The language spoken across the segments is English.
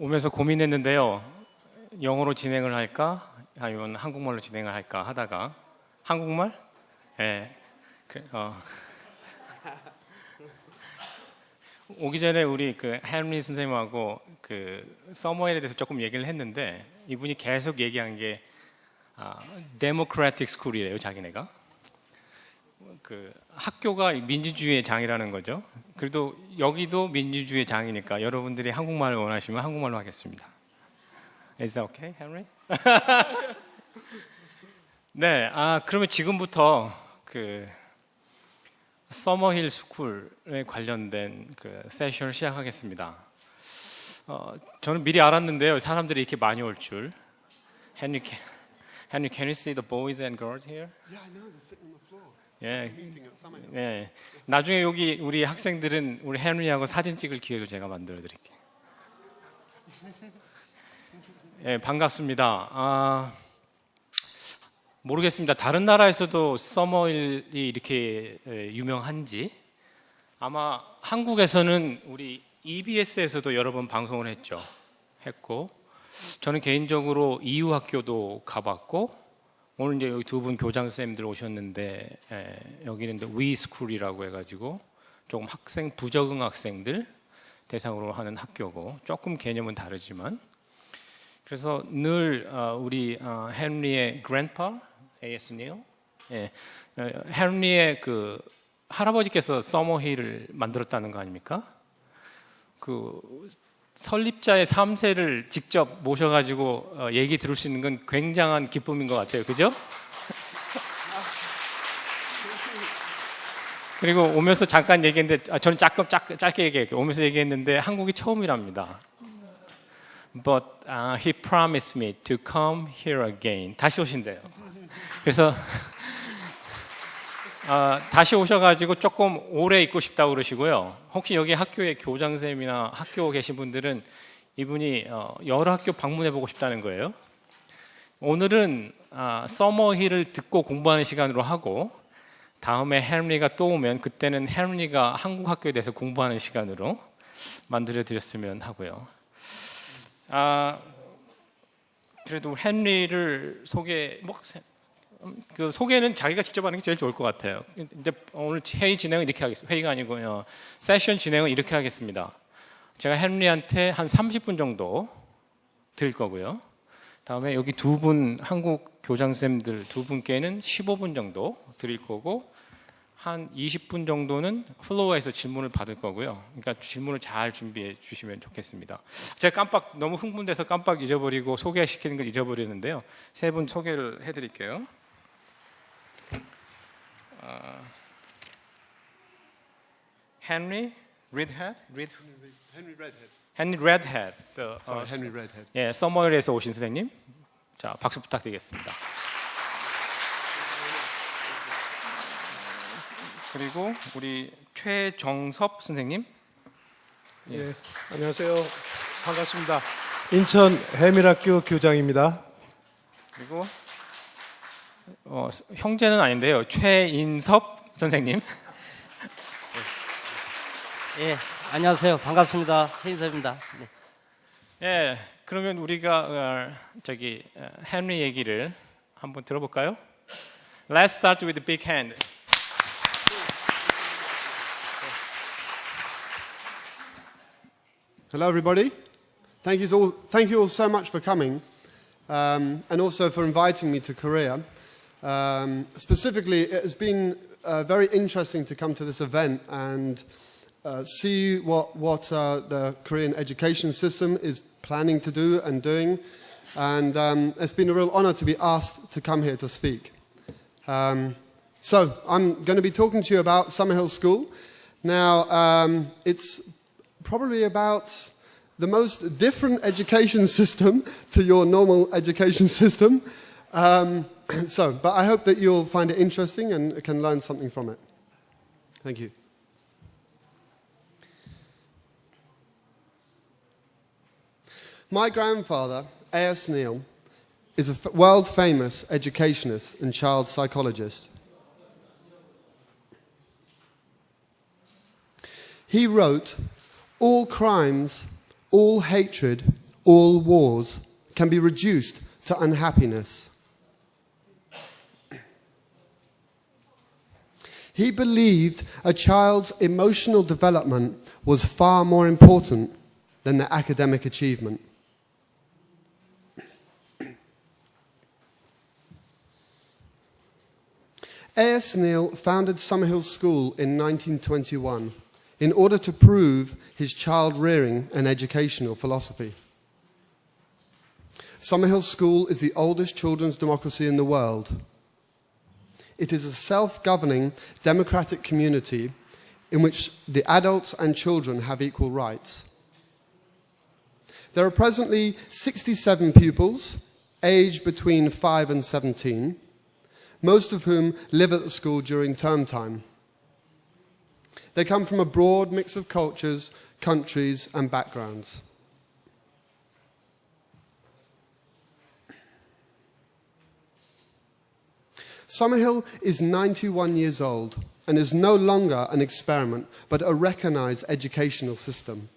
오면서 고민했는데요. 영어로 진행을 할까? 아니면 한국말로 진행을 할까 하다가 한국말? 예. 오기 전에 우리 그 헨리 선생님하고 그 서머힐에 대해서 조금 얘기를 했는데 이분이 계속 얘기한 게 데모크래틱 스쿨이래요, 자기네가. 그 학교가 민주주의의 장이라는 거죠. 그래도 여기도 민주주의의 장이니까 여러분들이 한국말을 원하시면 한국말로 하겠습니다. Is that okay, Henry? 네, 그러면 지금부터 그 서머힐 스쿨에 관련된 그 세션을 시작하겠습니다. 저는 미리 알았는데요, 사람들이 이렇게 많이 올 줄. Henry, can you see the boys and girls here? Yeah, I know. They're sitting on the floor. 예, 예. 나중에 여기 우리 학생들은 우리 헨리하고 사진 찍을 기회도 제가 만들어 드릴게요. 예, 반갑습니다. 모르겠습니다. 다른 나라에서도 서머힐이 이렇게 유명한지. 아마 한국에서는 우리 EBS에서도 여러 번 방송을 했고, 저는 개인적으로 EU 학교도 가봤고, 오늘 이제 여기 두 분 교장쌤들 오셨는데, 여기는 위스쿨이라고 해가지고 조금 학생 부적응 학생들 대상으로 하는 학교고, 조금 개념은 다르지만, 그래서 늘 우리 헨리의 grandpa, A.S. Neill, 헨리의 그 할아버지께서 서머힐을 만들었다는 거 아닙니까? 그 설립자의 3세를 직접 모셔가지고 얘기 들을 수 있는 건 굉장한 기쁨인 것 같아요. 그죠? 그리고 오면서 잠깐 얘기했는데, 저는 짧게 얘기할게요. 오면서 얘기했는데 한국이 처음이랍니다. But he promised me to come here again. 다시 오신대요. 그래서 다시 오셔가지고 조금 오래 있고 싶다고 그러시고요. 혹시 여기 학교에 교장선생님이나 학교 계신 분들은 이분이 여러 학교 방문해보고 싶다는 거예요. 오늘은 서머힐을 듣고 공부하는 시간으로 하고, 다음에 헨리가 또 오면 그때는 헨리가 한국 학교에 대해서 공부하는 시간으로 만들어 드렸으면 하고요. 그래도 헨리를 그 소개는 자기가 직접 하는 게 제일 좋을 것 같아요. 이제 오늘 회의 진행은 이렇게 하겠습니다. 회의가 아니고요. 세션 진행은 이렇게 하겠습니다. 제가 헨리한테 한 30분 정도 드릴 거고요. 다음에 여기 두 분 한국 교장쌤들 두 분께는 15분 정도 드릴 거고, 한 20분 정도는 플로어에서 질문을 받을 거고요. 그러니까 질문을 잘 준비해 주시면 좋겠습니다. 제가 너무 흥분돼서 깜빡 잊어버리고 소개시키는 걸 잊어버렸는데요. 세 분 소개를 해드릴게요. Henry Redhead? Henry Redhead. Henry Redhead. Henry Redhead. 예, 서머힐에서 오신 선생님. 자, 박수 부탁드리겠습니다. 그리고 우리 최정섭 선생님. 예, 안녕하세요. 반갑습니다. 인천 해밀학교 교장입니다. 그리고 형제는 아닌데요. 최인섭 선생님. 예, 안녕하세요. 반갑습니다. 최인섭입니다. 네. 예, 그러면 우리가 헨리 얘기를 한번 들어볼까요? Let's start with the big hand. Hello, everybody. Thank you all so much for coming, and also for inviting me to Korea. Specifically, it has been very interesting to come to this event and see what the Korean education system is planning to do and doing. And it's been a real honor to be asked to come here to speak. So I'm going to be talking to you about Summerhill School. Now, it's probably about the most different education system to your normal education system. But I hope that you'll find it interesting and can learn something from it. Thank you. My grandfather, A.S. Neill, is a world-famous educationist and child psychologist. He wrote, "All crimes, all hatred, all wars can be reduced to unhappiness. He believed a child's emotional development was far more important than their academic achievement. A.S. Neill founded Summerhill School in 1921 in order to prove his child-rearing and educational philosophy. Summerhill School is the oldest children's democracy in the world. It is a self-governing democratic community in which the adults and children have equal rights. There are presently 67 pupils, aged between 5 and 17, most of whom live at the school during term time. They come from a broad mix of cultures, countries, and backgrounds. Summerhill is 91 years old and is no longer an experiment, but a recognized educational system.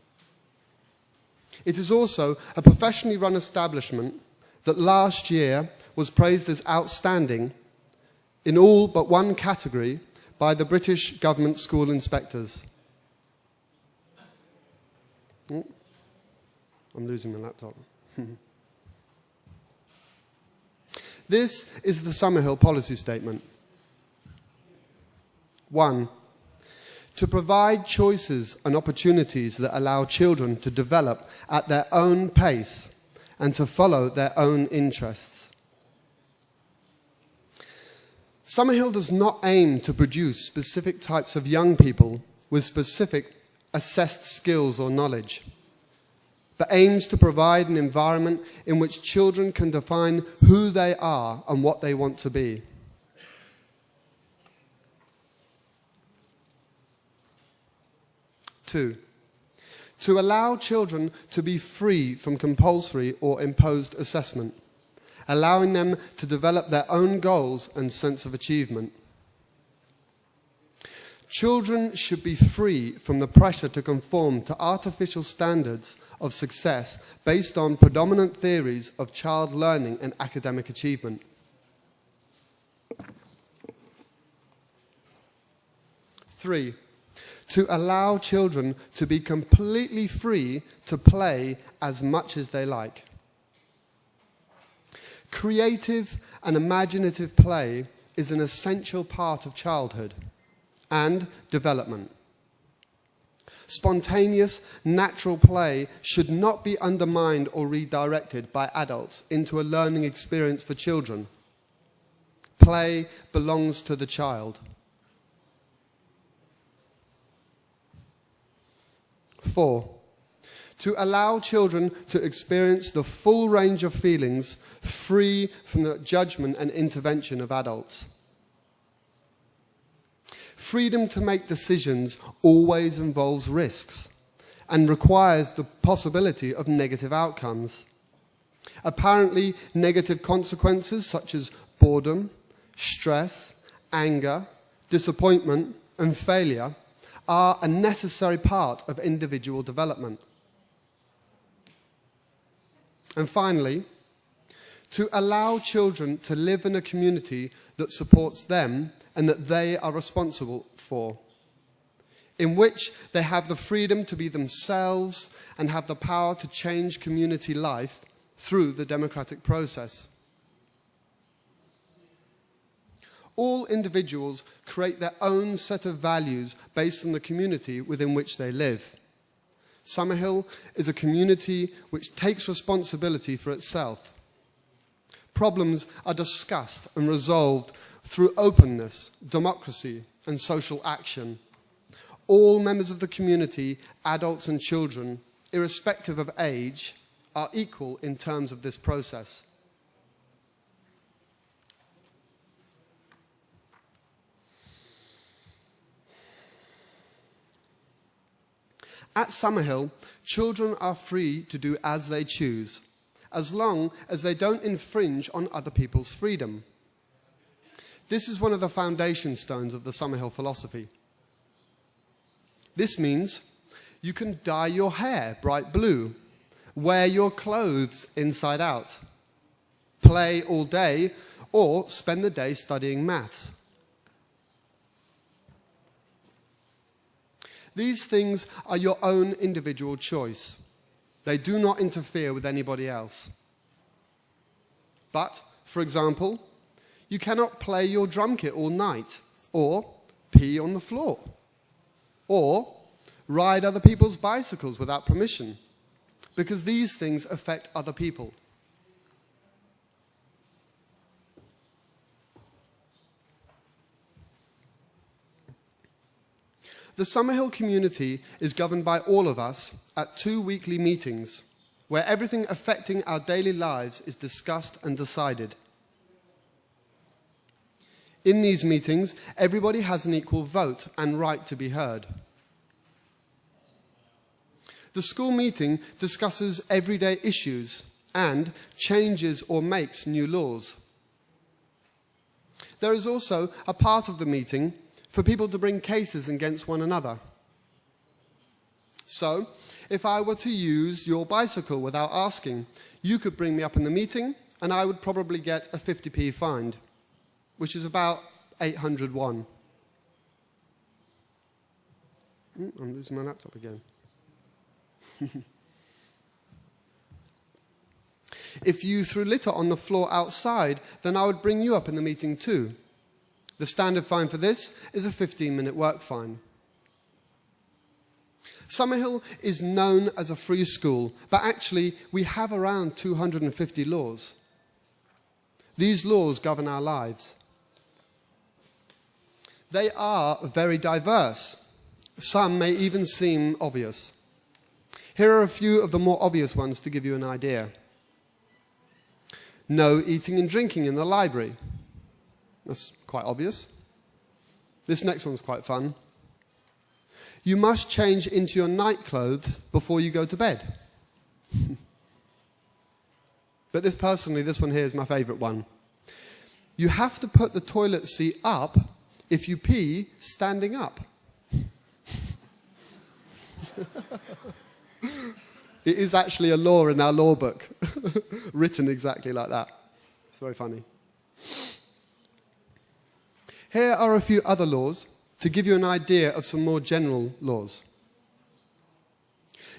It is also a professionally run establishment that last year was praised as outstanding in all but one category by the British government school inspectors. Oh, I'm losing my laptop. This is the Summerhill policy statement. 1. To provide choices and opportunities that allow children to develop at their own pace and to follow their own interests. Summerhill does not aim to produce specific types of young people with specific assessed skills or knowledge, but aims to provide an environment in which children can define who they are and what they want to be. 2. To allow children to be free from compulsory or imposed assessment, allowing them to develop their own goals and sense of achievement. Children should be free from the pressure to conform to artificial standards of success based on predominant theories of child learning and academic achievement. 3. To allow children to be completely free to play as much as they like. Creative and imaginative play is an essential part of childhood and development. Spontaneous, natural play should not be undermined or redirected by adults into a learning experience for children. Play belongs to the child. 4. To allow children to experience the full range of feelings free from the judgment and intervention of adults. Freedom to make decisions always involves risks and requires the possibility of negative outcomes. Apparently negative consequences such as boredom, stress, anger, disappointment, and failure are a necessary part of individual development. And finally, to allow children to live in a community that supports them and that they are responsible for, in which they have the freedom to be themselves and have the power to change community life through the democratic process. All individuals create their own set of values based on the community within which they live. Summerhill is a community which takes responsibility for itself. Problems are discussed and resolved through openness, democracy, and social action. All members of the community, adults and children, irrespective of age, are equal in terms of this process. At Summerhill, children are free to do as they choose, as long as they don't infringe on other people's freedom. This is one of the foundation stones of the Summerhill philosophy. This means you can dye your hair bright blue, wear your clothes inside out, play all day, or spend the day studying maths. These things are your own individual choice. They do not interfere with anybody else. But, for example, you cannot play your drum kit all night, or pee on the floor, or ride other people's bicycles without permission, because these things affect other people. The Summerhill community is governed by all of us at 2 weekly meetings, where everything affecting our daily lives is discussed and decided. In these meetings, everybody has an equal vote and right to be heard. The school meeting discusses everyday issues and changes or makes new laws. There is also a part of the meeting for people to bring cases against one another. So, if I were to use your bicycle without asking, you could bring me up in the meeting and I would probably get a 50p fine, which is about 801. I'm losing my laptop again. If you threw litter on the floor outside, then I would bring you up in the meeting too. The standard fine for this is a 15-minute work fine. Summerhill is known as a free school, but actually we have around 250 laws. These laws govern our lives. They are very diverse. Some may even seem obvious. Here are a few of the more obvious ones to give you an idea. No eating and drinking in the library. That's quite obvious. This next one's quite fun. You must change into your night clothes before you go to bed. But this one here is my favourite one. You have to put the toilet seat up if you pee standing up. It is actually a law in our law book, written exactly like that. It's very funny. Here are a few other laws to give you an idea of some more general laws.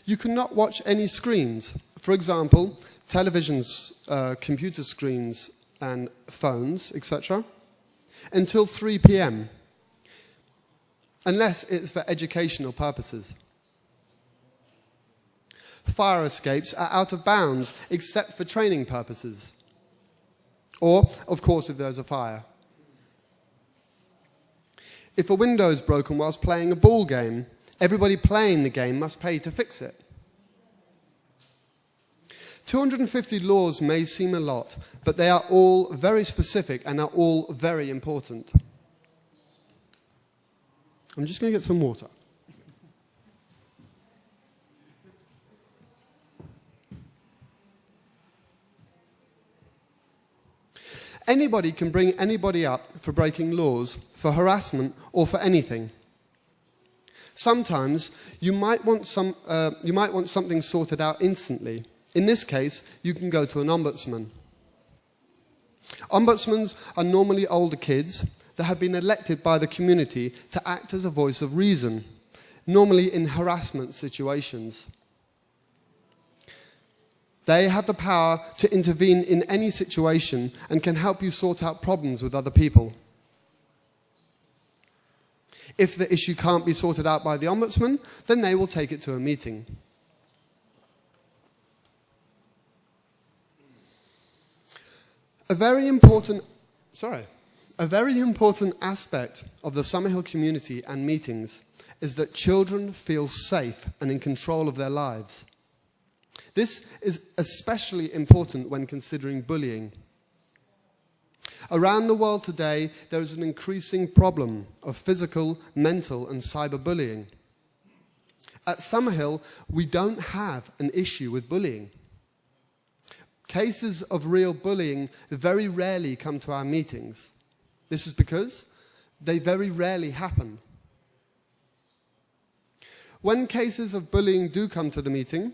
You cannot watch any screens, for example, televisions, computer screens and phones, etc., until 3 p.m., unless it's for educational purposes. Fire escapes are out of bounds except for training purposes. Or, of course, if there's a fire. If a window is broken whilst playing a ball game, everybody playing the game must pay to fix it. 250 laws may seem a lot, but they are all very specific and are all very important. I'm just going to get some water. Anybody can bring anybody up for breaking laws, for harassment, or for anything. Sometimes you might want something sorted out instantly. In this case, you can go to an ombudsman. Ombudsmen are normally older kids that have been elected by the community to act as a voice of reason, normally in harassment situations. They have the power to intervene in any situation and can help you sort out problems with other people. If the issue can't be sorted out by the ombudsman, then they will take it to a meeting. A very important aspect of the Summerhill community and meetings is that children feel safe and in control of their lives. This is especially important when considering bullying. Around the world today, there is an increasing problem of physical, mental, and cyberbullying. At Summerhill, we don't have an issue with bullying. Cases of real bullying very rarely come to our meetings. This is because they very rarely happen. When cases of bullying do come to the meeting,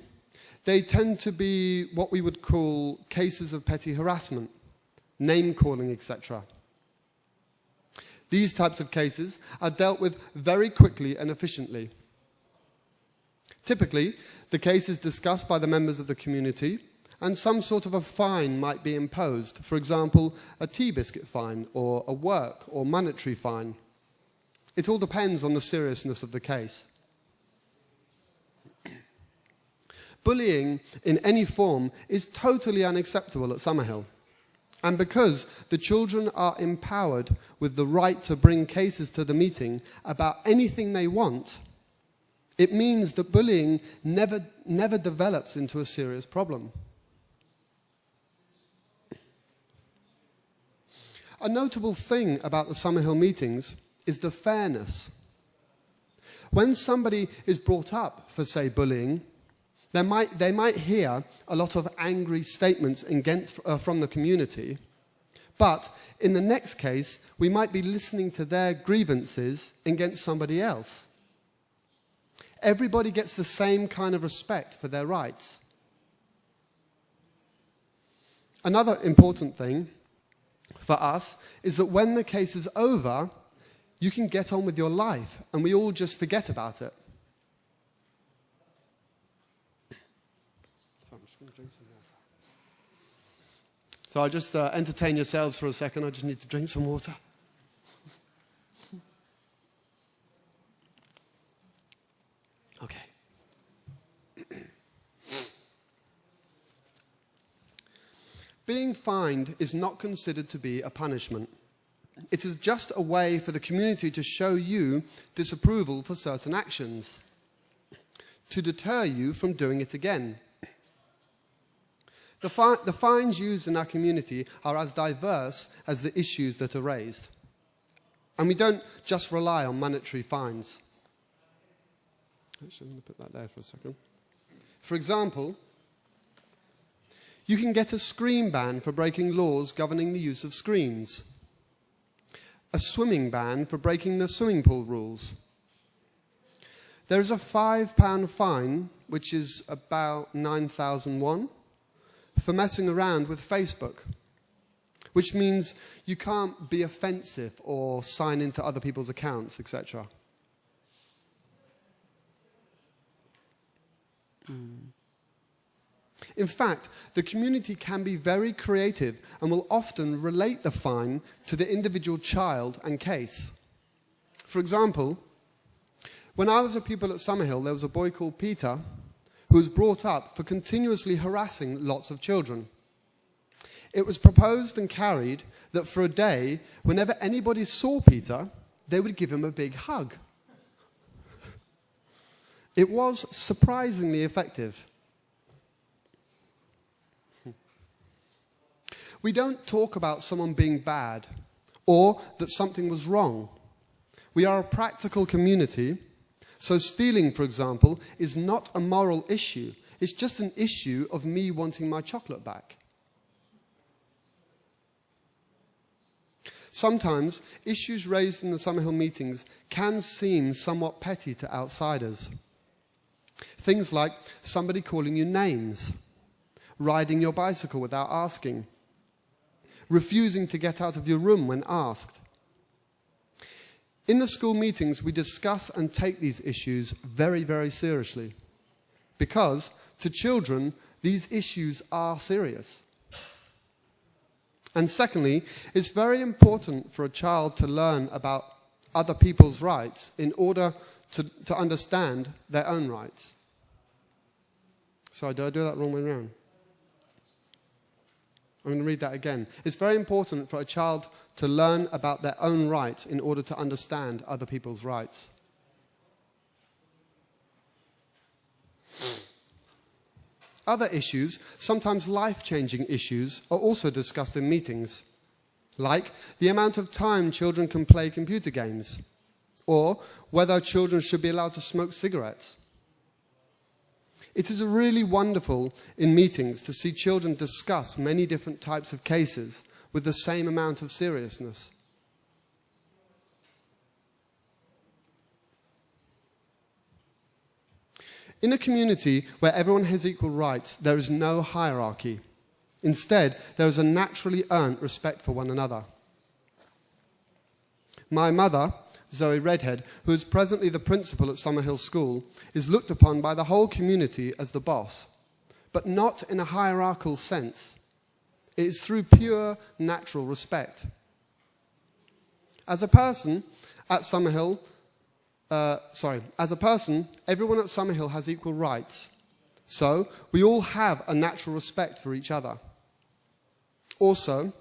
they tend to be what we would call cases of petty harassment, name-calling, etc. These types of cases are dealt with very quickly and efficiently. Typically, the case is discussed by the members of the community, and some sort of a fine might be imposed. For example, a tea biscuit fine, or a work or monetary fine. It all depends on the seriousness of the case. Bullying in any form is totally unacceptable at Summerhill. And because the children are empowered with the right to bring cases to the meeting about anything they want, it means that bullying never develops into a serious problem. A notable thing about the Summerhill meetings is the fairness. When somebody is brought up for, say, bullying, they might hear a lot of angry statements from the community, but in the next case, we might be listening to their grievances against somebody else. Everybody gets the same kind of respect for their rights. Another important thing for us is that when the case is over, you can get on with your life, and we all just forget about it. Drink some water. So I'll just entertain yourselves for a second. I just need to drink some water. Okay. Being fined is not considered to be a punishment. It is just a way for the community to show you disapproval for certain actions, to deter you from doing it again. The fines used in our community are as diverse as the issues that are raised. And we don't just rely on monetary fines. Actually, I'm going to put that there for a second. For example, you can get a screen ban for breaking laws governing the use of screens, a swimming ban for breaking the swimming pool rules. There is a £5 fine, which is about 9,000 won, for messing around with Facebook, which means you can't be offensive or sign into other people's accounts, etc. In fact, the community can be very creative and will often relate the fine to the individual child and case. For example, when I was a pupil at Summerhill, there was a boy called Peter who was brought up for continuously harassing lots of children. It was proposed and carried that for a day, whenever anybody saw Peter, they would give him a big hug. It was surprisingly effective. We don't talk about someone being bad or that something was wrong. We are a practical community. So stealing, for example, is not a moral issue. It's just an issue of me wanting my chocolate back. Sometimes, issues raised in the Summerhill meetings can seem somewhat petty to outsiders. Things like somebody calling you names, riding your bicycle without asking, refusing to get out of your room when asked. In the school meetings, we discuss and take these issues very, very seriously, because to children, these issues are serious. And secondly, it's very important for a child to learn about other people's rights in order to understand their own rights. Sorry, did I do that wrong way around? I'm going to read that again. It's very important for a child to learn about their own rights in order to understand other people's rights. Other issues, sometimes life-changing issues, are also discussed in meetings, like the amount of time children can play computer games, or whether children should be allowed to smoke cigarettes. It is really wonderful in meetings to see children discuss many different types of cases with the same amount of seriousness. In a community where everyone has equal rights, there is no hierarchy. Instead, there is a naturally earned respect for one another. My mother, Zoe Redhead, who is presently the principal at Summerhill School, is looked upon by the whole community as the boss, but not in a hierarchical sense. It is through pure, natural respect. As a person, everyone at Summerhill has equal rights. So, we all have a natural respect for each other. Also,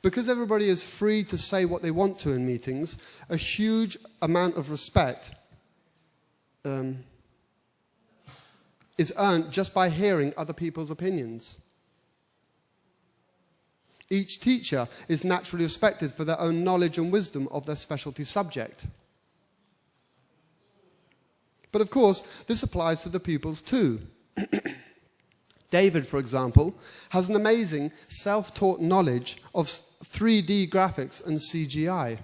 because everybody is free to say what they want to in meetings, a huge amount of respect is earned just by hearing other people's opinions. Each teacher is naturally respected for their own knowledge and wisdom of their specialty subject. But of course, this applies to the pupils too. David, for example, has an amazing self-taught knowledge of 3D graphics and CGI.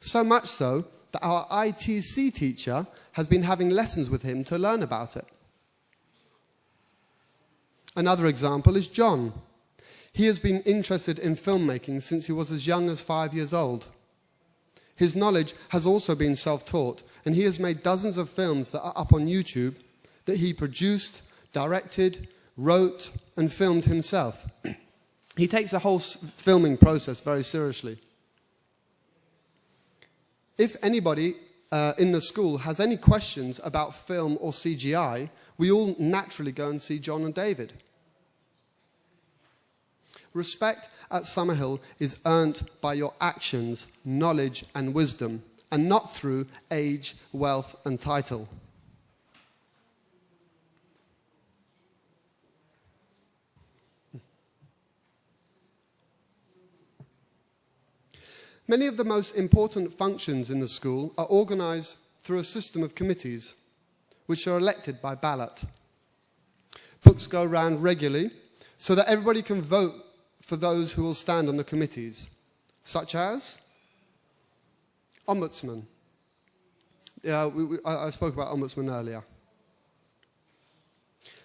So much so that our ITC teacher has been having lessons with him to learn about it. Another example is John. He has been interested in filmmaking since he was as young as 5 years old. His knowledge has also been self-taught, and he has made dozens of films that are up on YouTube that he produced, directed, wrote, and filmed himself. He takes the whole filming process very seriously. If anybody in the school has any questions about film or CGI, we all naturally go and see John and David. Respect at Summerhill is earned by your actions, knowledge, and wisdom, and not through age, wealth, and title. Many of the most important functions in the school are organized through a system of committees, which are elected by ballot. Books go round regularly so that everybody can vote for those who will stand on the committees, such as Ombudsman. I spoke about Ombudsman earlier.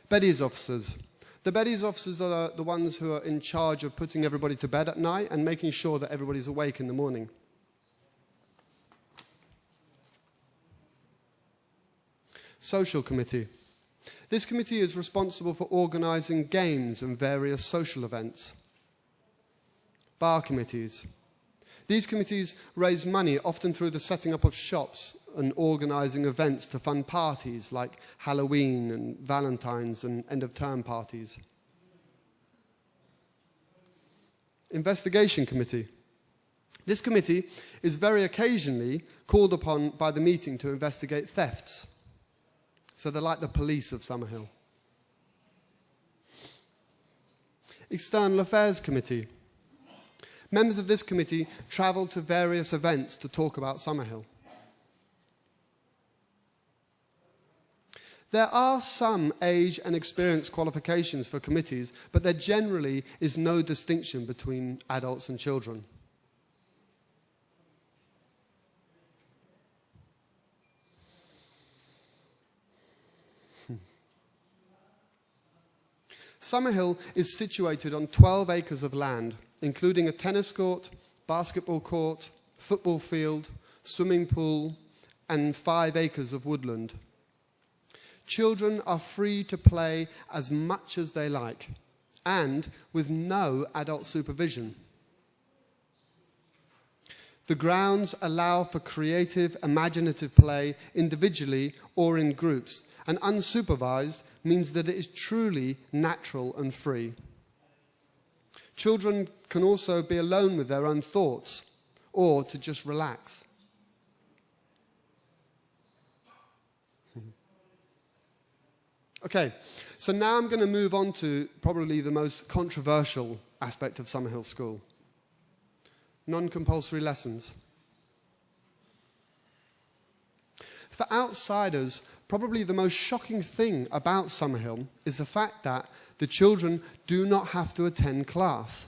Beddies officers. The Beddies officers are the ones who are in charge of putting everybody to bed at night and making sure that everybody's awake in the morning. Social Committee. This committee is responsible for organising games and various social events. Bar committees. These committees raise money, often through the setting up of shops and organising events to fund parties like Halloween and Valentine's and end-of-term parties. Investigation Committee. This committee is very occasionally called upon by the meeting to investigate thefts. So they're like the police of Summerhill. External Affairs Committee. Members of this committee travel to various events to talk about Summerhill. There are some age and experience qualifications for committees, but there generally is no distinction between adults and children. Summerhill is situated on 12 acres of land, including a tennis court, basketball court, football field, swimming pool, and 5 acres of woodland. Children are free to play as much as they like, and with no adult supervision. The grounds allow for creative, imaginative play individually or in groups, and unsupervised means that it is truly natural and free. Children can also be alone with their own thoughts or to just relax. Okay, so now I'm going to move on to probably the most controversial aspect of Summerhill School. Non-compulsory lessons. For outsiders, probably the most shocking thing about Summerhill is the fact that the children do not have to attend class.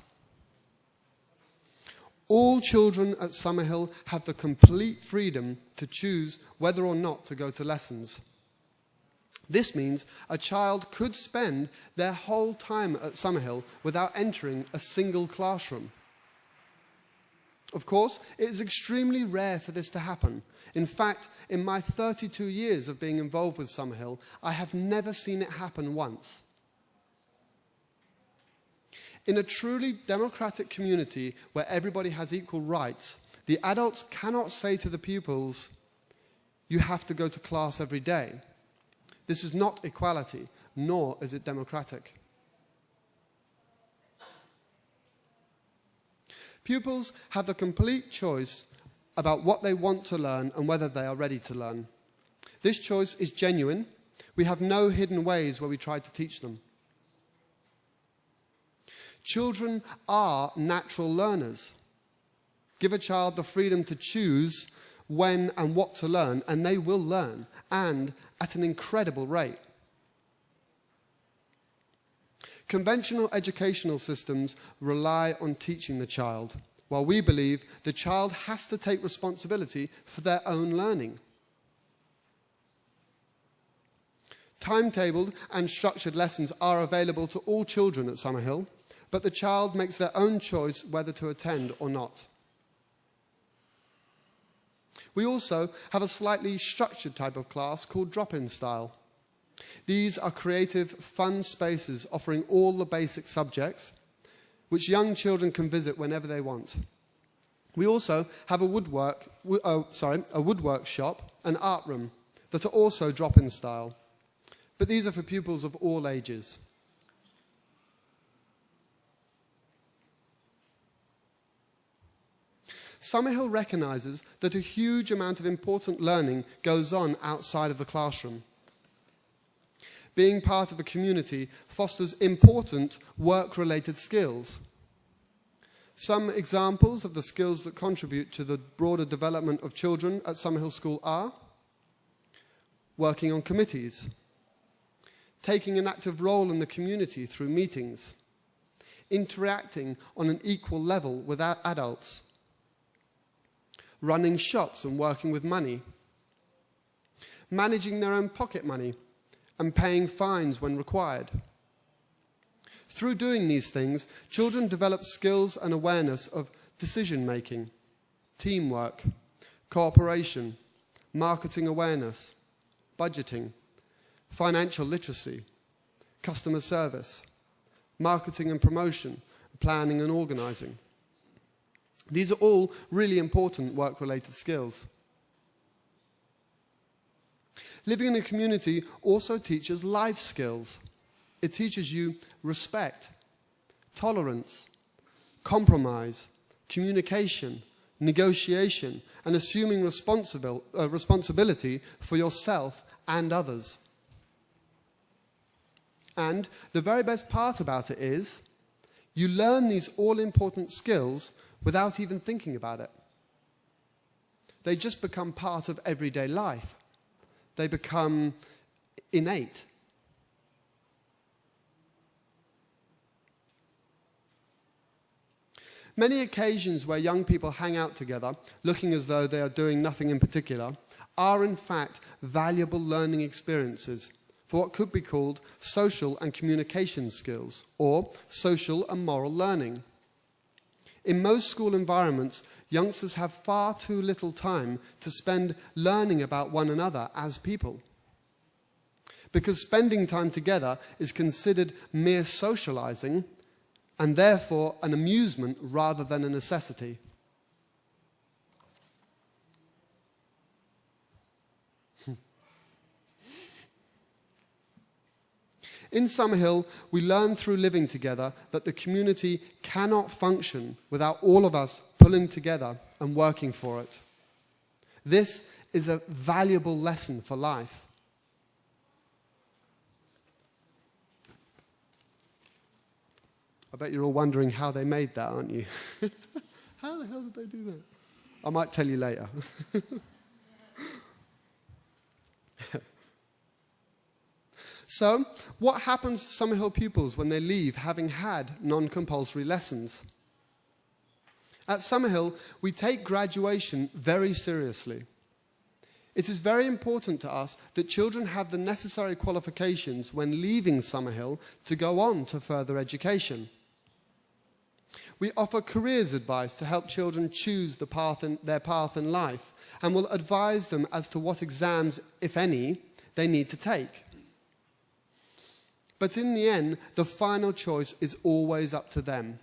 All children at Summerhill have the complete freedom to choose whether or not to go to lessons. This means a child could spend their whole time at Summerhill without entering a single classroom. Of course, it is extremely rare for this to happen. In fact, in my 32 years of being involved with Summerhill, I have never seen it happen once. In a truly democratic community where everybody has equal rights, the adults cannot say to the pupils, "You have to go to class every day." This is not equality, nor is it democratic. Pupils have the complete choice about what they want to learn and whether they are ready to learn. This choice is genuine. We have no hidden ways where we try to teach them. Children are natural learners. Give a child the freedom to choose when and what to learn, and they will learn, and at an incredible rate. Conventional educational systems rely on teaching the child, while we believe the child has to take responsibility for their own learning. Timetabled and structured lessons are available to all children at Summerhill, but the child makes their own choice whether to attend or not. We also have a slightly structured type of class called drop-in style. These are creative, fun spaces offering all the basic subjects, which young children can visit whenever they want. We also have a woodwork shop and art room that are also drop-in style, but these are for pupils of all ages. Summerhill recognizes that a huge amount of important learning goes on outside of the classroom. Being part of a community fosters important work-related skills. Some examples of the skills that contribute to the broader development of children at Summerhill School are working on committees, taking an active role in the community through meetings, interacting on an equal level with adults, running shops and working with money, managing their own pocket money, and paying fines when required. Through doing these things, children develop skills and awareness of decision-making, teamwork, cooperation, marketing awareness, budgeting, financial literacy, customer service, marketing and promotion, planning and organizing. These are all really important work-related skills. Living in a community also teaches life skills. It teaches you respect, tolerance, compromise, communication, negotiation, and assuming responsibility for yourself and others. And the very best part about it is, you learn these all-important skills without even thinking about it. They just become part of everyday life. They become innate. Many occasions where young people hang out together, looking as though they are doing nothing in particular, are in fact valuable learning experiences for what could be called social and communication skills, or social and moral learning. In most school environments, youngsters have far too little time to spend learning about one another as people. Because spending time together is considered mere socializing, and therefore an amusement rather than a necessity. In Summerhill, we learn through living together that the community cannot function without all of us pulling together and working for it. This is a valuable lesson for life. I bet you're all wondering how they made that, aren't you? How the hell did they do that? I might tell you later. So, what happens to Summerhill pupils when they leave having had non-compulsory lessons? At Summerhill, we take graduation very seriously. It is very important to us that children have the necessary qualifications when leaving Summerhill to go on to further education. We offer careers advice to help children choose their path in life, and will advise them as to what exams, if any, they need to take. But in the end, the final choice is always up to them.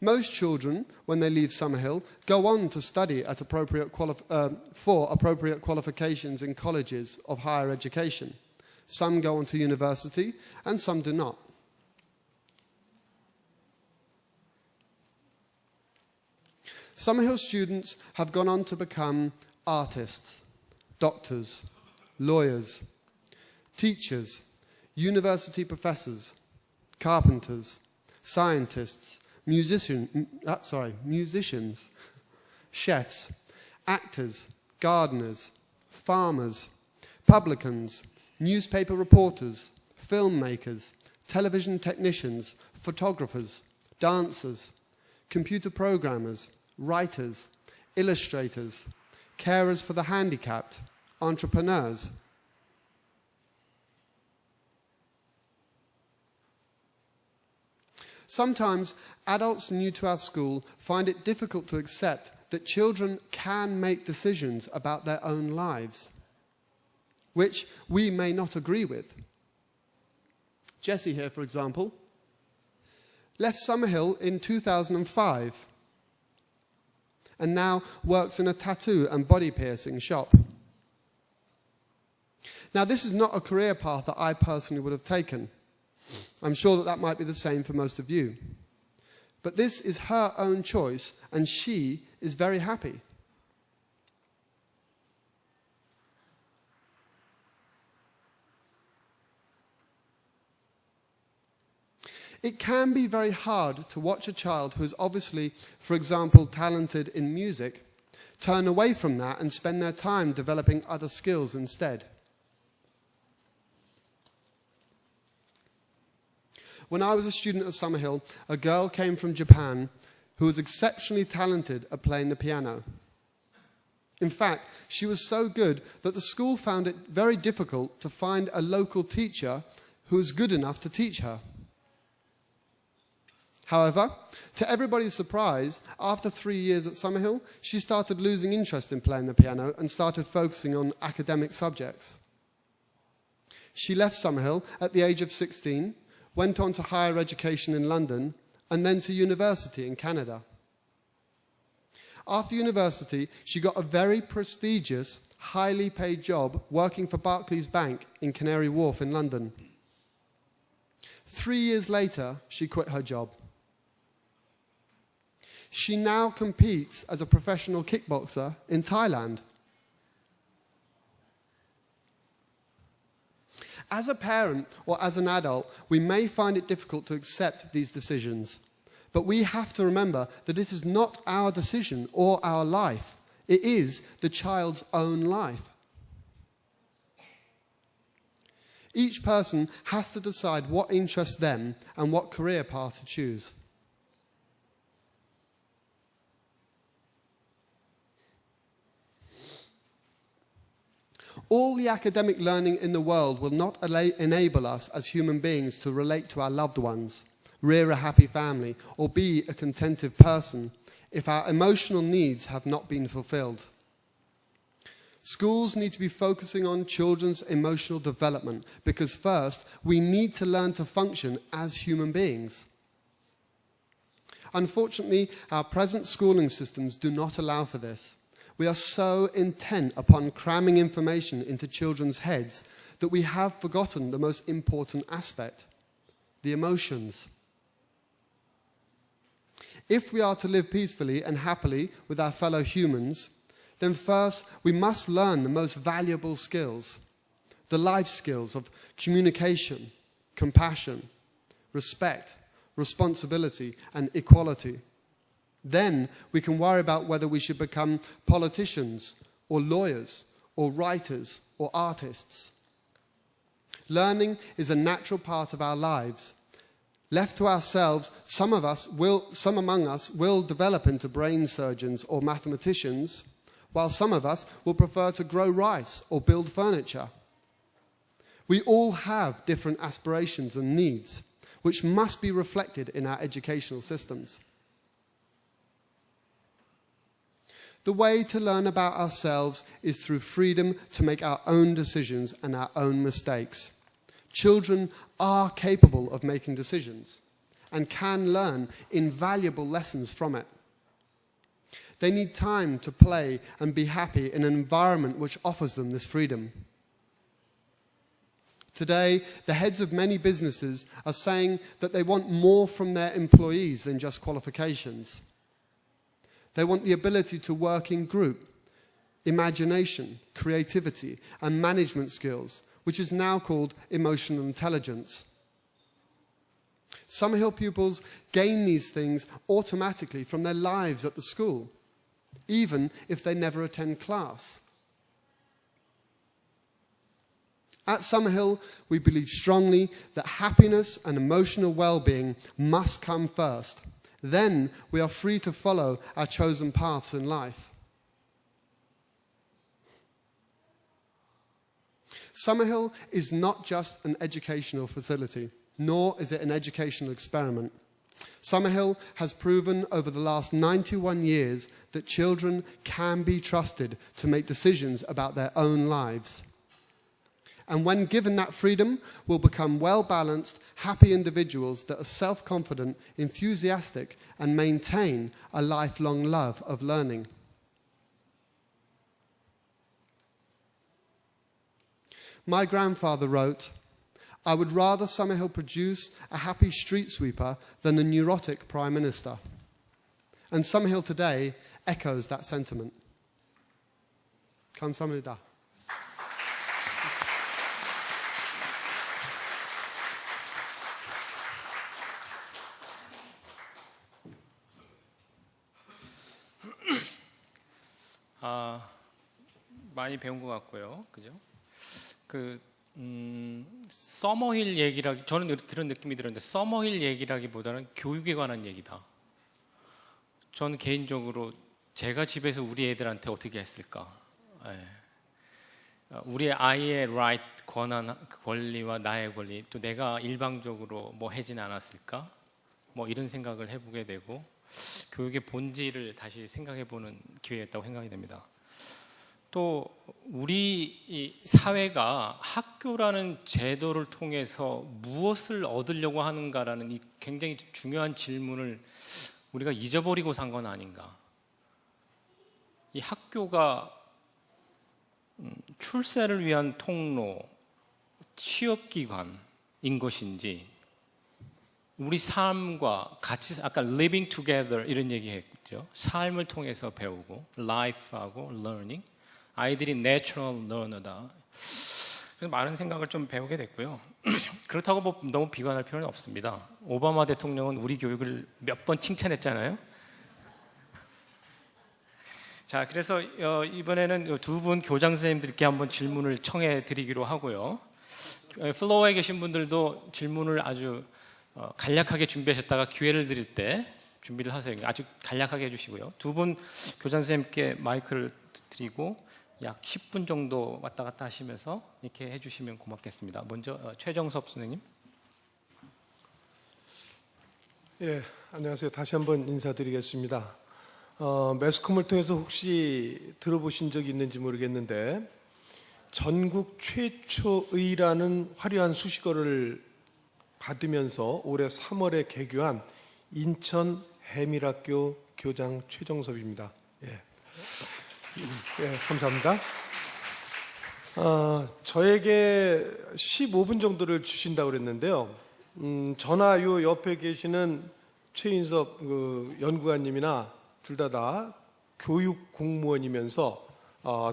Most children, when they leave Summerhill, go on to study at for appropriate qualifications in colleges of higher education. Some go on to university, and some do not. Summerhill students have gone on to become artists, doctors, lawyers, teachers, university professors, carpenters, scientists, musicians, chefs, actors, gardeners, farmers, publicans, newspaper reporters, filmmakers, television technicians, photographers, dancers, computer programmers, writers, illustrators, carers for the handicapped, entrepreneurs. Sometimes adults new to our school find it difficult to accept that children can make decisions about their own lives, which we may not agree with. Jessie here, for example, left Summerhill in 2005 and now works in a tattoo and body piercing shop. Now, this is not a career path that I personally would have taken. I'm sure that might be the same for most of you. But this is her own choice, and she is very happy. It can be very hard to watch a child who is obviously, for example, talented in music, turn away from that and spend their time developing other skills instead. When I was a student at Summerhill, a girl came from Japan who was exceptionally talented at playing the piano. In fact, she was so good that the school found it very difficult to find a local teacher who was good enough to teach her. However, to everybody's surprise, after 3 years at Summerhill, she started losing interest in playing the piano and started focusing on academic subjects. She left Summerhill at the age of 16, went on to higher education in London, and then to university in Canada. After university, she got a very prestigious, highly paid job working for Barclays Bank in Canary Wharf in London. 3 years later, she quit her job. She now competes as a professional kickboxer in Thailand. As a parent or as an adult, we may find it difficult to accept these decisions. But we have to remember that it is not our decision or our life. It is the child's own life. Each person has to decide what interests them and what career path to choose. All the academic learning in the world will not enable us as human beings to relate to our loved ones, rear a happy family, or be a contented person if our emotional needs have not been fulfilled. Schools need to be focusing on children's emotional development because first, we need to learn to function as human beings. Unfortunately, our present schooling systems do not allow for this. We are so intent upon cramming information into children's heads that we have forgotten the most important aspect, the emotions. If we are to live peacefully and happily with our fellow humans, then first we must learn the most valuable skills, the life skills of communication, compassion, respect, responsibility, and equality. Then we can worry about whether we should become politicians or lawyers or writers or artists. Learning is a natural part of our lives. Left to ourselves, some among us will develop into brain surgeons or mathematicians, while some of us will prefer to grow rice or build furniture. We all have different aspirations and needs, which must be reflected in our educational systems. The way to learn about ourselves is through freedom to make our own decisions and our own mistakes. Children are capable of making decisions and can learn invaluable lessons from it. They need time to play and be happy in an environment which offers them this freedom. Today, the heads of many businesses are saying that they want more from their employees than just qualifications. They want the ability to work in group, imagination, creativity, and management skills, which is now called emotional intelligence. Summerhill pupils gain these things automatically from their lives at the school, even if they never attend class. At Summerhill, we believe strongly that happiness and emotional well-being must come first. Then we are free to follow our chosen paths in life. Summerhill is not just an educational facility, nor is it an educational experiment. Summerhill has proven over the last 91 years that children can be trusted to make decisions about their own lives. And when given that freedom, will become well-balanced, happy individuals that are self-confident, enthusiastic, and maintain a lifelong love of learning. My grandfather wrote, "I would rather Summerhill produce a happy street sweeper than a neurotic prime minister." And Summerhill today echoes that sentiment. 감사합니다. 많이 배운 것 같고요, 그죠? 서머힐 얘기라 저는 그런 느낌이 들었는데 서머힐 얘기라기보다는 교육에 관한 얘기다. 저는 개인적으로 제가 집에서 우리 애들한테 어떻게 했을까? 우리 아이의 right 권리와 나의 권리 또 내가 일방적으로 뭐 하진 않았을까? 뭐 이런 생각을 해보게 되고 교육의 본질을 다시 생각해보는 기회였다고 생각이 됩니다. 또 우리 이 사회가 학교라는 제도를 통해서 무엇을 얻으려고 하는가라는 이 굉장히 중요한 질문을 우리가 잊어버리고 산 건 아닌가. 이 학교가 출세를 위한 통로, 취업기관인 것인지 우리 삶과 같이 아까 living together 이런 얘기했죠. 삶을 통해서 배우고 life하고 learning 아이들이 natural learner다. 그래서 많은 생각을 좀 배우게 됐고요. 그렇다고 뭐 너무 비관할 필요는 없습니다. 오바마 대통령은 우리 교육을 몇 번 칭찬했잖아요. 자, 그래서 이번에는 두 분 교장 선생님들께 한번 질문을 청해 드리기로 하고요. 플로어에 계신 분들도 질문을 아주 간략하게 준비하셨다가 기회를 드릴 때 준비를 하세요. 아주 간략하게 해주시고요. 두 분 교장 선생님께 마이크를 드리고 약 10분 정도 왔다 갔다 하시면서 이렇게 해주시면 고맙겠습니다. 먼저 최정섭 선생님. 예, 안녕하세요. 다시 한번 인사드리겠습니다. 매스컴을 통해서 혹시 들어보신 적이 있는지 모르겠는데 전국 최초의라는 화려한 수식어를 받으면서 올해 3월에 개교한 인천 해밀학교 교장 최정섭입니다. 예, 감사합니다. 저에게 15분 정도를 주신다고 그랬는데요. 저나 요 옆에 계시는 최인섭 연구관님이나 둘 다 교육 공무원이면서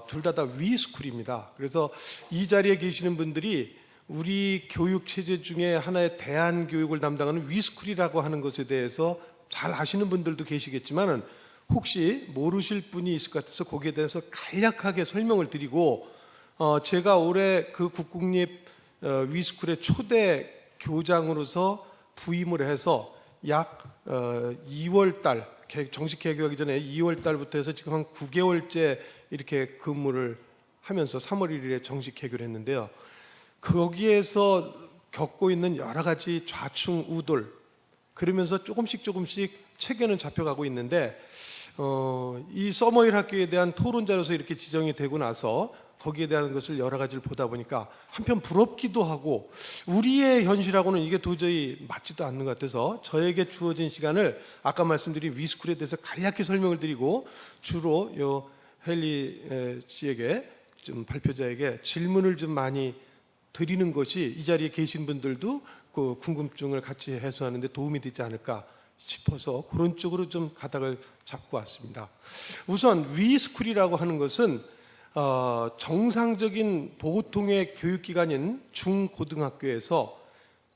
둘 다 위스쿨입니다. 그래서 이 자리에 계시는 분들이 우리 교육 체제 중에 하나의 대안교육을 담당하는 위스쿨이라고 하는 것에 대해서 잘 아시는 분들도 계시겠지만은 혹시 모르실 분이 있을 것 같아서 거기에 대해서 간략하게 설명을 드리고 제가 올해 그 국공립 위스쿨의 초대 교장으로서 부임을 해서 약 2월 달 정식 개교하기 전에 2월 달부터 해서 지금 한 9개월째 이렇게 근무를 하면서 3월 1일에 정식 개교를 했는데요. 거기에서 겪고 있는 여러 가지 좌충우돌, 그러면서 조금씩 체계는 잡혀가고 있는데 이 서머힐 학교에 대한 토론자로서 이렇게 지정이 되고 나서 거기에 대한 것을 여러 가지를 보다 보니까 한편 부럽기도 하고 우리의 현실하고는 이게 도저히 맞지도 않는 것 같아서 저에게 주어진 시간을 아까 말씀드린 위스쿨에 대해서 간략히 설명을 드리고 주로 요 헨리 씨에게 좀 발표자에게 질문을 좀 많이 드리는 것이 이 자리에 계신 분들도 그 궁금증을 같이 해소하는 데 도움이 되지 않을까 싶어서 그런 쪽으로 좀 가닥을 잡고 왔습니다. 우선 위스쿨이라고 하는 것은 정상적인 보통의 교육기관인 중고등학교에서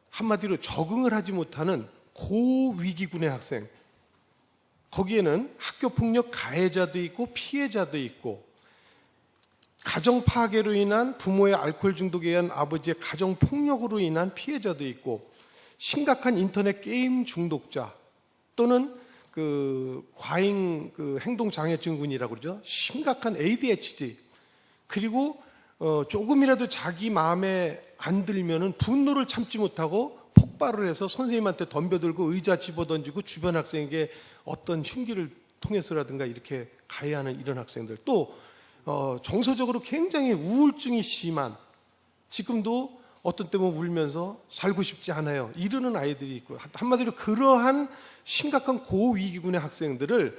한마디로 적응을 하지 못하는 고위기군의 학생, 거기에는 학교폭력 가해자도 있고 피해자도 있고 가정 파괴로 인한 부모의 알코올 중독에 의한 아버지의 가정 폭력으로 인한 피해자도 있고 심각한 인터넷 게임 중독자 또는 그 과잉 그 행동 장애 증후군이라고 그러죠. 심각한 ADHD 그리고 조금이라도 자기 마음에 안 들면은 분노를 참지 못하고 폭발을 해서 선생님한테 덤벼들고 의자 집어던지고 주변 학생에게 어떤 흉기를 통해서라든가 이렇게 가해하는 이런 학생들 또 정서적으로 굉장히 우울증이 심한 지금도 어떤 때면 울면서 살고 싶지 않아요 이러는 아이들이 있고 한마디로 그러한 심각한 고위기군의 학생들을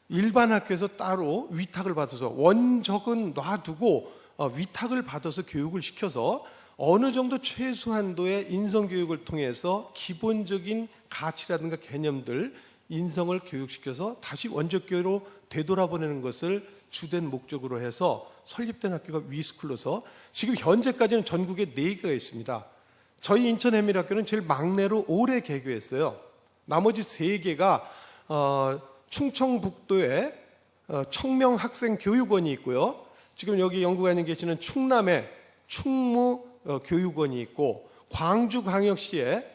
일반 학교에서 따로 위탁을 받아서 원적은 놔두고 위탁을 받아서 교육을 시켜서 어느 정도 최소한도의 인성교육을 통해서 기본적인 가치라든가 개념들 인성을 교육시켜서 다시 원적교로 되돌아보내는 것을 주된 목적으로 해서 설립된 학교가 위스쿨로서 지금 현재까지는 전국에 4개가 있습니다. 저희 인천 해밀학교는 제일 막내로 올해 개교했어요. 나머지 3개가 충청북도에 청명학생교육원이 있고요. 지금 여기 연구관님 계시는 충남에 충무교육원이 있고 광주광역시에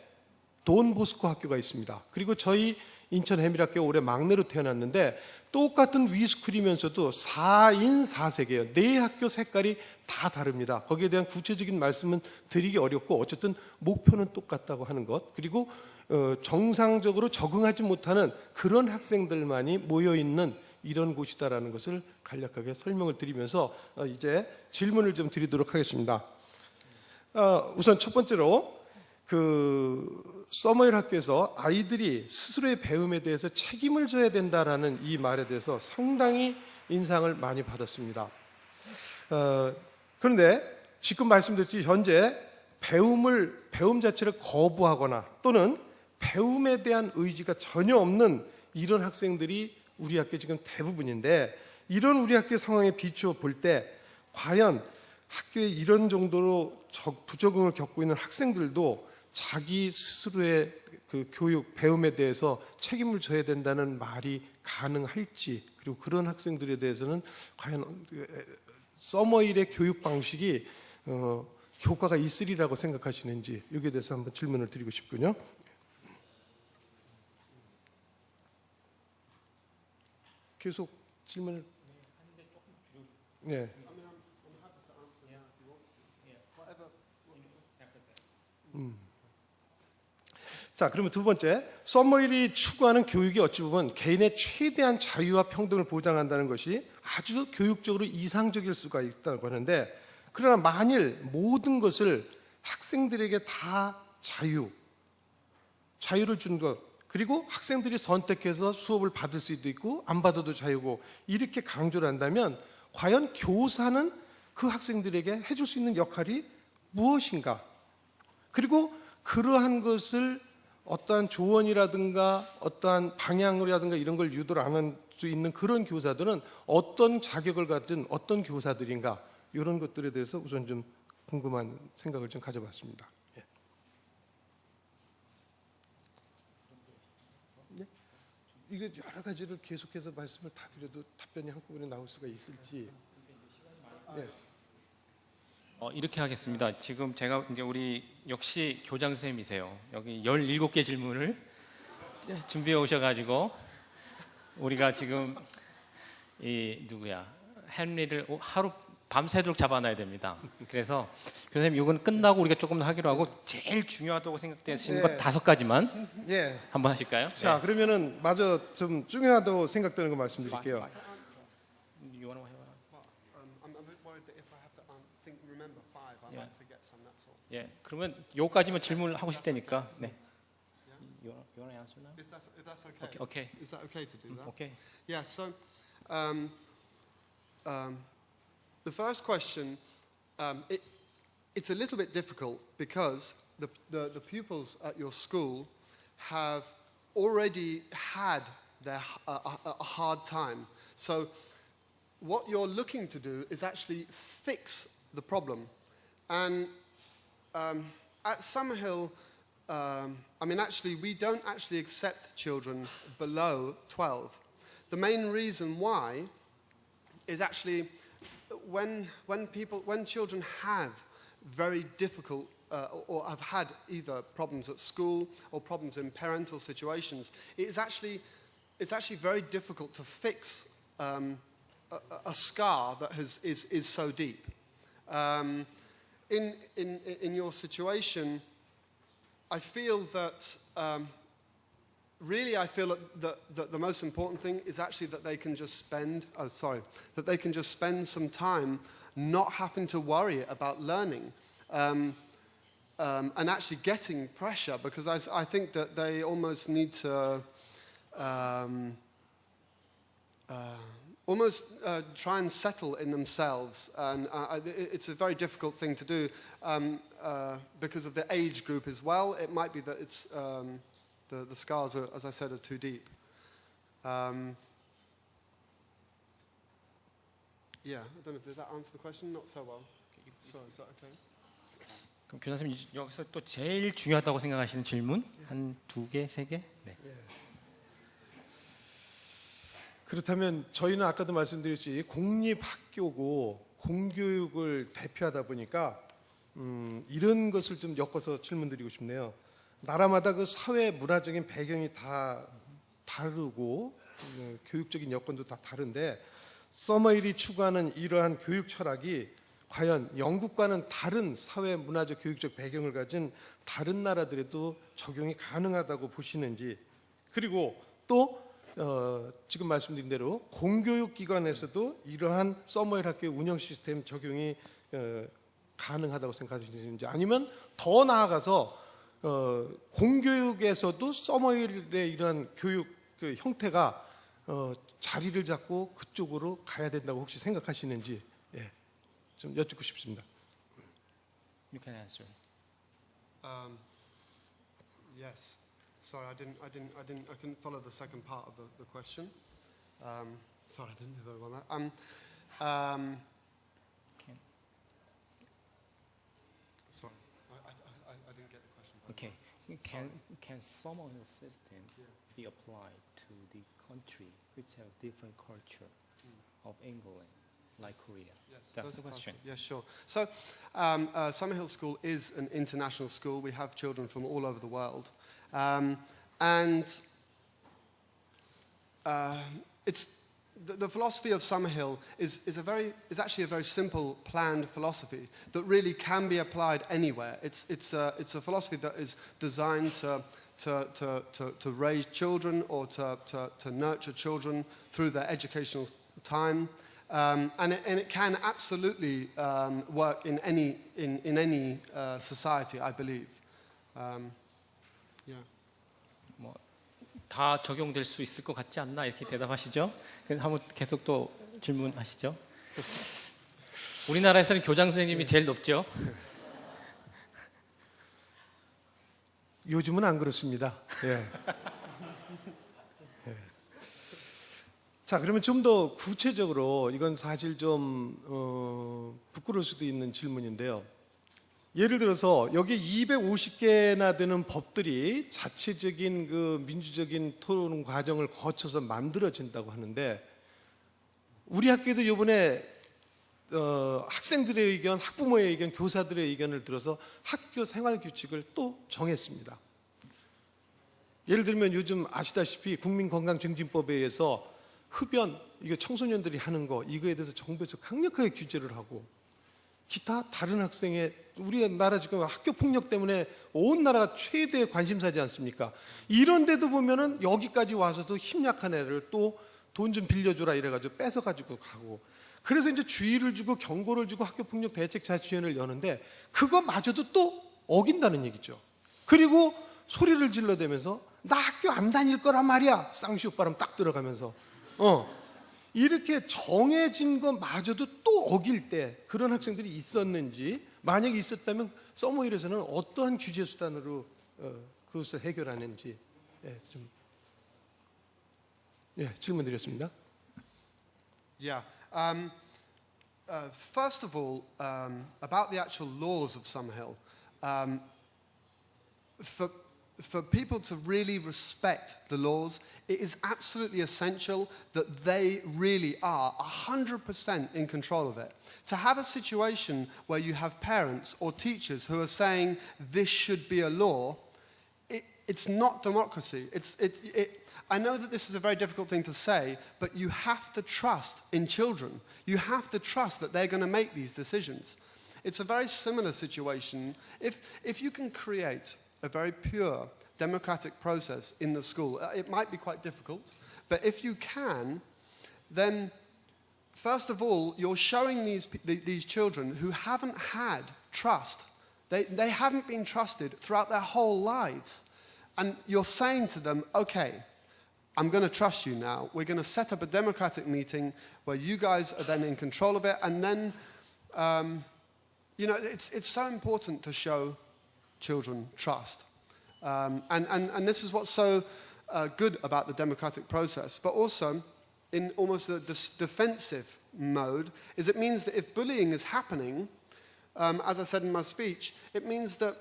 돈보스코 학교가 있습니다. 그리고 저희 인천 해밀학교 올해 막내로 태어났는데 똑같은 위스쿨이면서도 4인 4색이에요. 4학교 색깔이 다 다릅니다. 거기에 대한 구체적인 말씀은 드리기 어렵고 어쨌든 목표는 똑같다고 하는 것 그리고 정상적으로 적응하지 못하는 그런 학생들만이 모여있는 이런 곳이다라는 것을 간략하게 설명을 드리면서 이제 질문을 좀 드리도록 하겠습니다. 우선 첫 번째로 서머힐 학교에서 아이들이 스스로의 배움에 대해서 책임을 져야 된다라는 이 말에 대해서 상당히 인상을 많이 받았습니다. 그런데 지금 말씀드렸듯이 현재 배움 자체를 거부하거나 또는 배움에 대한 의지가 전혀 없는 이런 학생들이 우리 학교 지금 대부분인데 이런 우리 학교 상황에 비추어 볼 때 과연 학교에 이런 정도로 부적응을 겪고 있는 학생들도 자기 스스로의 그 교육, 배움에 대해서 책임을 져야 된다는 말이 가능할지 그리고 그런 학생들에 대해서는 과연 서머힐의 교육 방식이 효과가 있으리라고 생각하시는지 여기에 대해서 한번 질문을 드리고 싶군요. 계속 질문을 네. 자, 그러면 두 번째, 서머힐이 추구하는 교육이 어찌 보면 개인의 최대한 자유와 평등을 보장한다는 것이 아주 교육적으로 이상적일 수가 있다고 하는데 그러나 만일 모든 것을 학생들에게 다 자유를 준 것 그리고 학생들이 선택해서 수업을 받을 수도 있고 안 받아도 자유고 이렇게 강조를 한다면 과연 교사는 그 학생들에게 해줄 수 있는 역할이 무엇인가? 그리고 그러한 것을 어떠한 조언이라든가 어떠한 방향이라든가 이런 걸 유도를 안 할 수 있는 그런 교사들은 어떤 자격을 가진 어떤 교사들인가 이런 것들에 대해서 우선 좀 궁금한 생각을 좀 가져봤습니다. 예. 네? 이게 여러 가지를 계속해서 말씀을 다 드려도 답변이 한꺼번에 나올 수가 있을지. 예. 이렇게 하겠습니다. 지금 제가 이제 우리 역시 교장 선생님이세요. 여기 17개 질문을 준비해 오셔가지고 우리가 지금 이 누구야 헨리를 하루 밤새도록 잡아놔야 됩니다. 그래서 교수님 이건 끝나고 우리가 조금 하기로 하고 제일 중요하다고 생각되시는 것 5가지만 예. 한번 하실까요? 자, 그러면은 마저 좀 중요하다고 생각되는 거 말씀드릴게요. You wanna have I'm a bit worried that if I have to remember 5, I Yeah. might forget some. That's all. 예, 그러면 요까지만 질문을 하고 싶다니까. 네. You wanna answer now? If that's okay. Okay. Is that okay to do that? Okay. Yeah. So, the first question, it's a little bit difficult because the pupils at your school have already had a hard time. So, what you're looking to do is actually fix the problem, and at Summerhill. Actually, we don't actually accept children below 12. The main reason why is actually when children have very difficult or have had either problems at school or problems in parental situations, it's actually very difficult to fix a scar that is so deep. In your situation, I feel that that the most important thing is actually that they can just spend some time not having to worry about learning and actually getting pressure, because I think that they almost need to try and settle in themselves, and it's a very difficult thing to do because of the age group as well. It might be that it's the scars, as I said, are too deep. Yeah, I don't know if did that answer the question. Not so well. Sorry, is that okay? 그럼 교사님 여기서 또 제일 중요하다고 생각하시는 질문 한 2개, 3개? 네. 그렇다면 저희는 아까도 말씀드렸지 공립학교고 공교육을 대표하다 보니까 이런 것을 좀 엮어서 질문드리고 싶네요. 나라마다 그 사회 문화적인 배경이 다 다르고 교육적인 여건도 다 다른데 서머힐이 추구하는 이러한 교육 철학이 과연 영국과는 다른 사회 문화적 교육적 배경을 가진 다른 나라들에도 적용이 가능하다고 보시는지, 그리고 또 지금 말씀드린 대로 공교육 기관에서도 이러한 서머힐 학교의 운영 시스템 적용이 가능하다고 생각하시는지, 아니면 더 나아가서 공교육에서도 서머힐의 이러한 교육 그 형태가 자리를 잡고 그쪽으로 가야 된다고 혹시 생각하시는지 좀 여쭙고 싶습니다. You can answer. Yes. Sorry, I couldn't follow the second part of the question. Sorry, I didn't do very well on that. Sorry, I didn't get the question. Okay. Can Summerhill system be applied to the country which have different culture of England, like Korea? Yes, That's the question. Yes, sure. So, Summerhill School is an international school. We have children from all over the world. It's the philosophy of Summerhill is actually a very simple, planned philosophy that really can be applied anywhere. It's a philosophy that is designed to raise children or to nurture children through their educational time, and it can absolutely work in any society, I believe. Yeah. 다 적용될 수 있을 것 같지 않나 이렇게 대답하시죠? 그래서 한번 계속 또 질문하시죠. 우리나라에서는 교장 선생님이 제일 높죠? 요즘은 안 그렇습니다. 자, 그러면 좀 더 구체적으로, 이건 사실 좀 부끄러울 수도 있는 질문인데요. 예를 들어서 여기 250개나 되는 법들이 자체적인 그 민주적인 토론 과정을 거쳐서 만들어진다고 하는데, 우리 학교도 이번에 학생들의 의견, 학부모의 의견, 교사들의 의견을 들어서 학교 생활 규칙을 또 정했습니다. 예를 들면 요즘 아시다시피 국민건강증진법에 의해서 흡연, 이거 청소년들이 하는 거 이거에 대해서 정부에서 강력하게 규제를 하고 기타 다른 학생의 우리나라 지금 학교 폭력 때문에 온 나라가 최대의 관심사지 않습니까? 이런데도 보면은 여기까지 와서도 힘약한 애를 또 돈 좀 빌려줘라 이래가지고 뺏어가지고 가고 그래서 이제 주의를 주고 경고를 주고 학교폭력 대책자치위원회를 여는데 그거마저도 또 어긴다는 얘기죠. 그리고 소리를 질러대면서 나 학교 안 다닐 거란 말이야. 쌍시옷바람 딱 들어가면서 이렇게 정해진 것마저도 또 어길 때 그런 학생들이 있었는지 만약에 있었다면 서머힐에서는 어떠한 규제 수단으로 그것을 해결하는지 질문드렸습니다. Yeah. First of all, about the actual laws of Summerhill, for people to really respect the laws, it is absolutely essential that they really are 100% in control of it. To have a situation where you have parents or teachers who are saying this should be a law, it's not democracy. I know that this is a very difficult thing to say, but you have to trust in children. You have to trust that they're going to make these decisions. It's a very similar situation. If you can create a very pure democratic process in the school, it might be quite difficult, but if you can, then first of all, you're showing these children who haven't had trust. They haven't been trusted throughout their whole lives. And you're saying to them, okay, I'm going to trust you now. We're going to set up a democratic meeting where you guys are then in control of it. And then, it's so important to show children trust. And this is what's so good about the democratic process. But also, in almost a defensive mode, is it means that if bullying is happening, as I said in my speech, it means that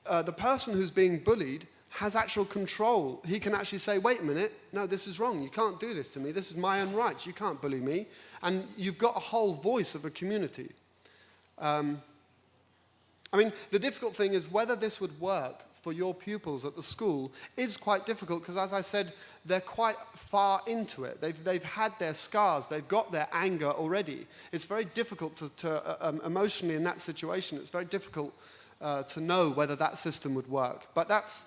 the person who's being bullied has actual control. He can actually say, wait a minute, no, this is wrong. You can't do this to me. This is my own rights. You can't bully me. And you've got a whole voice of a community. The difficult thing is whether this would work for your pupils at the school is quite difficult because, as I said, they're quite far into it. They've had their scars. They've got their anger already. It's very difficult to emotionally in that situation, it's very difficult to know whether that system would work. But that's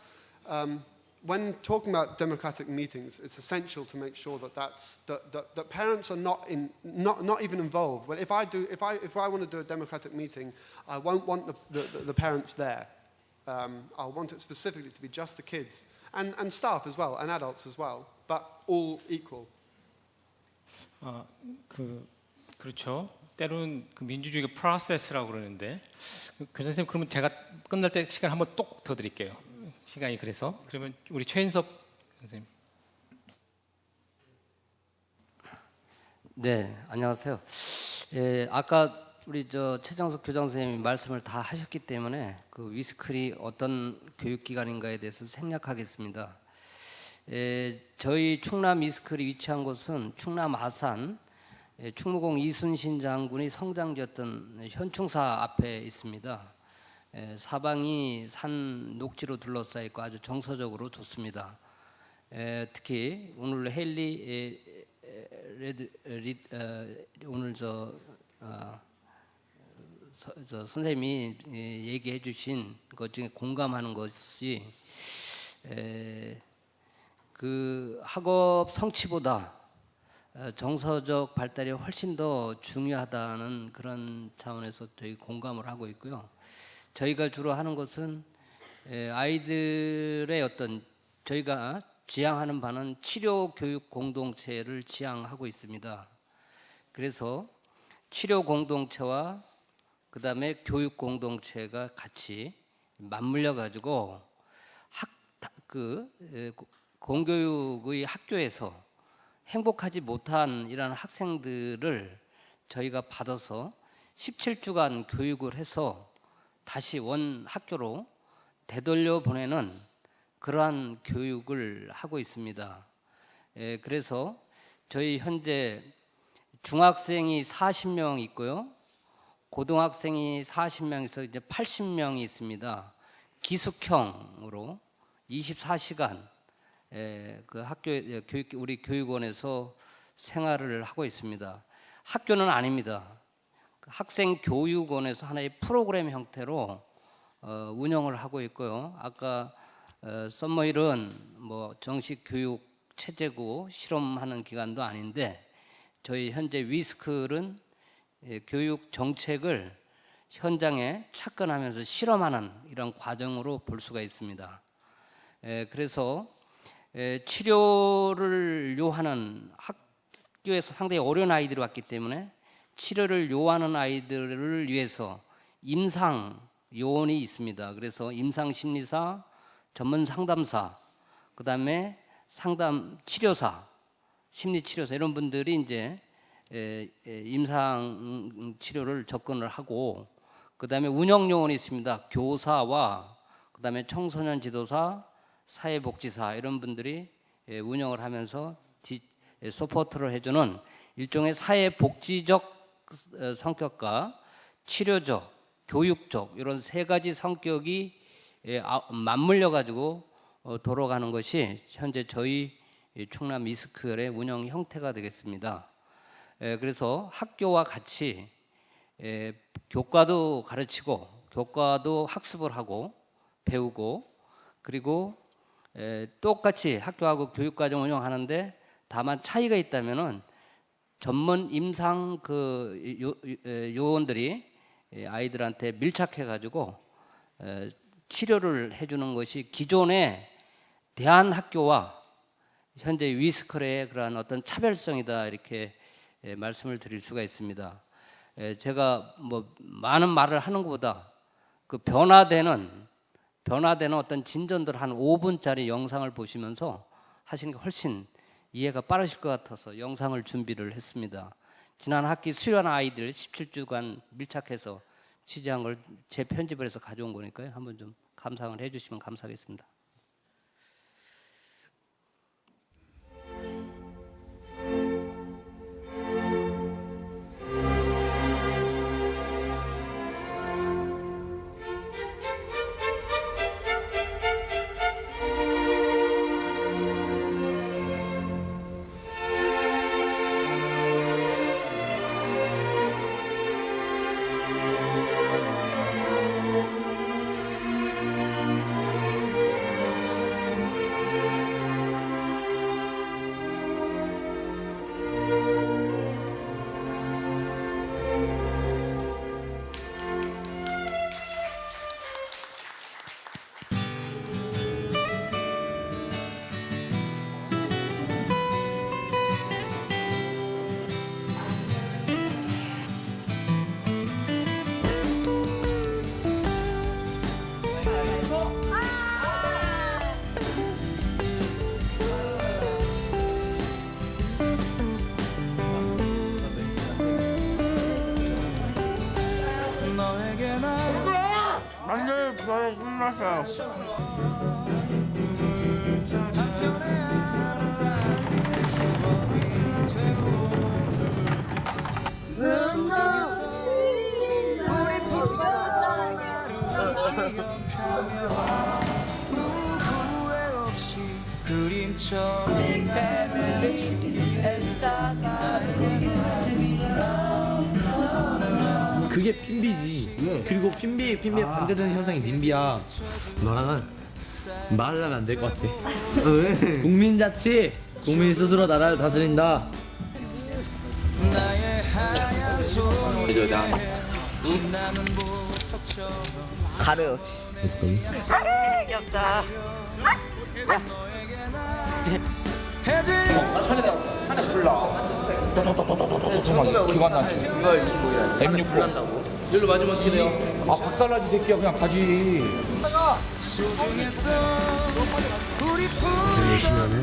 when talking about democratic meetings, it's essential to make sure that parents are not even involved. Well, if I want to do a democratic meeting, I won't want the parents there. I want it specifically to be just the kids and staff as well and adults as well, but all equal. 그렇죠. 때로는 그 민주주의가 프로세스라고 그러는데 교장 선생님 그러면 제가 끝날 때 시간 한번 또 더 드릴게요. 시간이 그래서 그러면 우리 최인섭 선생님. 네, 안녕하세요. 아까 우리 최정석 교장 선생님이 말씀을 다 하셨기 때문에 그 위스클이 어떤 교육기관인가에 대해서 생략하겠습니다. 저희 충남 위스클이 위치한 곳은 충남 아산 충무공 이순신 장군이 성장지었던 현충사 앞에 있습니다. 사방이 산 녹지로 둘러싸여 있고 아주 정서적으로 좋습니다. 특히 오늘 헨리 오늘 선생님이 얘기해 주신 것 중에 공감하는 것이 그 학업 성취보다 정서적 발달이 훨씬 더 중요하다는 그런 차원에서 저희 공감을 하고 있고요. 저희가 주로 하는 것은 아이들의 저희가 지향하는 바는 치료 교육 공동체를 지향하고 있습니다. 그래서 치료 공동체와 그 다음에 교육 공동체가 같이 맞물려 가지고 공교육의 학교에서 행복하지 못한 이런 학생들을 저희가 받아서 17주간 교육을 해서 다시 원 학교로 되돌려 보내는 그러한 교육을 하고 있습니다. 그래서 저희 현재 중학생이 40명 있고요. 고등학생이 40명에서 이제 80명이 있습니다. 기숙형으로 24시간 그 학교 우리 교육원에서 생활을 하고 있습니다. 학교는 아닙니다. 학생 교육원에서 하나의 프로그램 형태로 운영을 하고 있고요. 아까 썸머힐은 뭐 정식 교육 체제고 실험하는 기관도 아닌데 저희 현재 위스클은 교육 정책을 현장에 착근하면서 실험하는 이런 과정으로 볼 수가 있습니다. 그래서 치료를 요하는 학교에서 상당히 어려운 아이들이 왔기 때문에 치료를 요하는 아이들을 위해서 임상 요원이 있습니다. 그래서 임상 심리사, 전문 상담사, 그 다음에 상담 치료사, 심리 치료사 이런 분들이 이제 임상 치료를 접근을 하고, 그 다음에 운영 요원이 있습니다. 교사와 그 다음에 청소년 지도사, 사회복지사 이런 분들이 운영을 하면서 서포트를 해주는 일종의 사회복지적 성격과 치료적, 교육적 이런 세 가지 성격이 맞물려 가지고 돌아가는 것이 현재 저희 충남 이스크엘의 운영 형태가 되겠습니다. 그래서 학교와 같이 교과도 가르치고 교과도 학습을 하고 배우고, 그리고 똑같이 학교하고 교육과정 운영하는데 다만 차이가 있다면은 전문 임상 요원들이 아이들한테 밀착해 가지고 치료를 해주는 것이 기존의 대한학교와 현재 위스클의 그러한 어떤 차별성이다, 이렇게 말씀을 드릴 수가 있습니다. 제가 뭐 많은 말을 하는 것보다 그 변화되는 어떤 진전들 한 5분짜리 영상을 보시면서 하시는 게 훨씬 이해가 빠르실 것 같아서 영상을 준비를 했습니다. 지난 학기 수련 아이들 17주간 밀착해서 취재한 걸 재편집을 해서 가져온 거니까요. 한번 좀 감상을 해주시면 감사하겠습니다. 완전히 저의 끝났어요. 그게 핀비지. 그리고 핀비에 반대되는 현상이 님비야. 너랑은 말하면 안 될 것 같아. 왜? 국민자치. 국민 스스로 나라를 다스린다. 가려지. 귀엽다. 여기로 맞으면 어떻게 돼요? 아 박살나지 새끼야. 그냥 가지. 열심히 하네.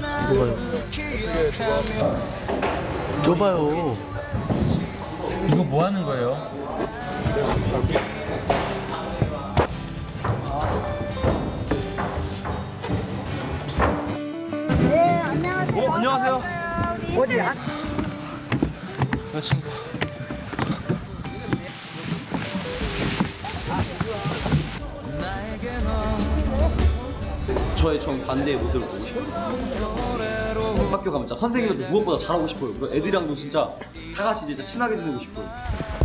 좁아요. 이거 뭐 하는 거예요? 네, 안녕하세요. 안녕하세요. 어디야? 여자친구. 저의 정반대의 모습을 보고 싶어요. 학교 가면 진짜 선생님한테 무엇보다 잘하고 싶어요. 그리고 애들이랑도 진짜 다 같이 진짜 친하게 지내고 싶어요.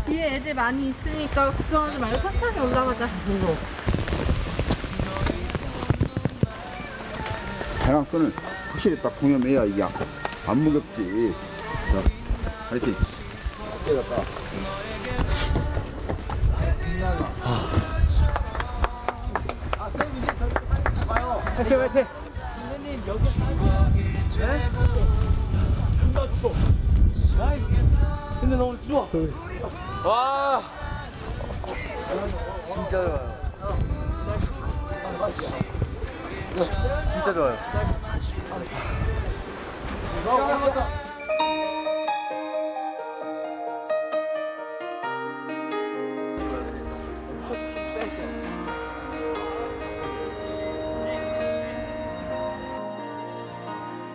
뒤에 애들 많이 있으니까 걱정하지 말고 천천히 올라가자. 장학금은 확실히 딱 공연해야 이게 안 무겁지. 자, 파이팅. 근데 나 오늘 좋아. 와. 진짜 좋아요. 진짜 좋아요.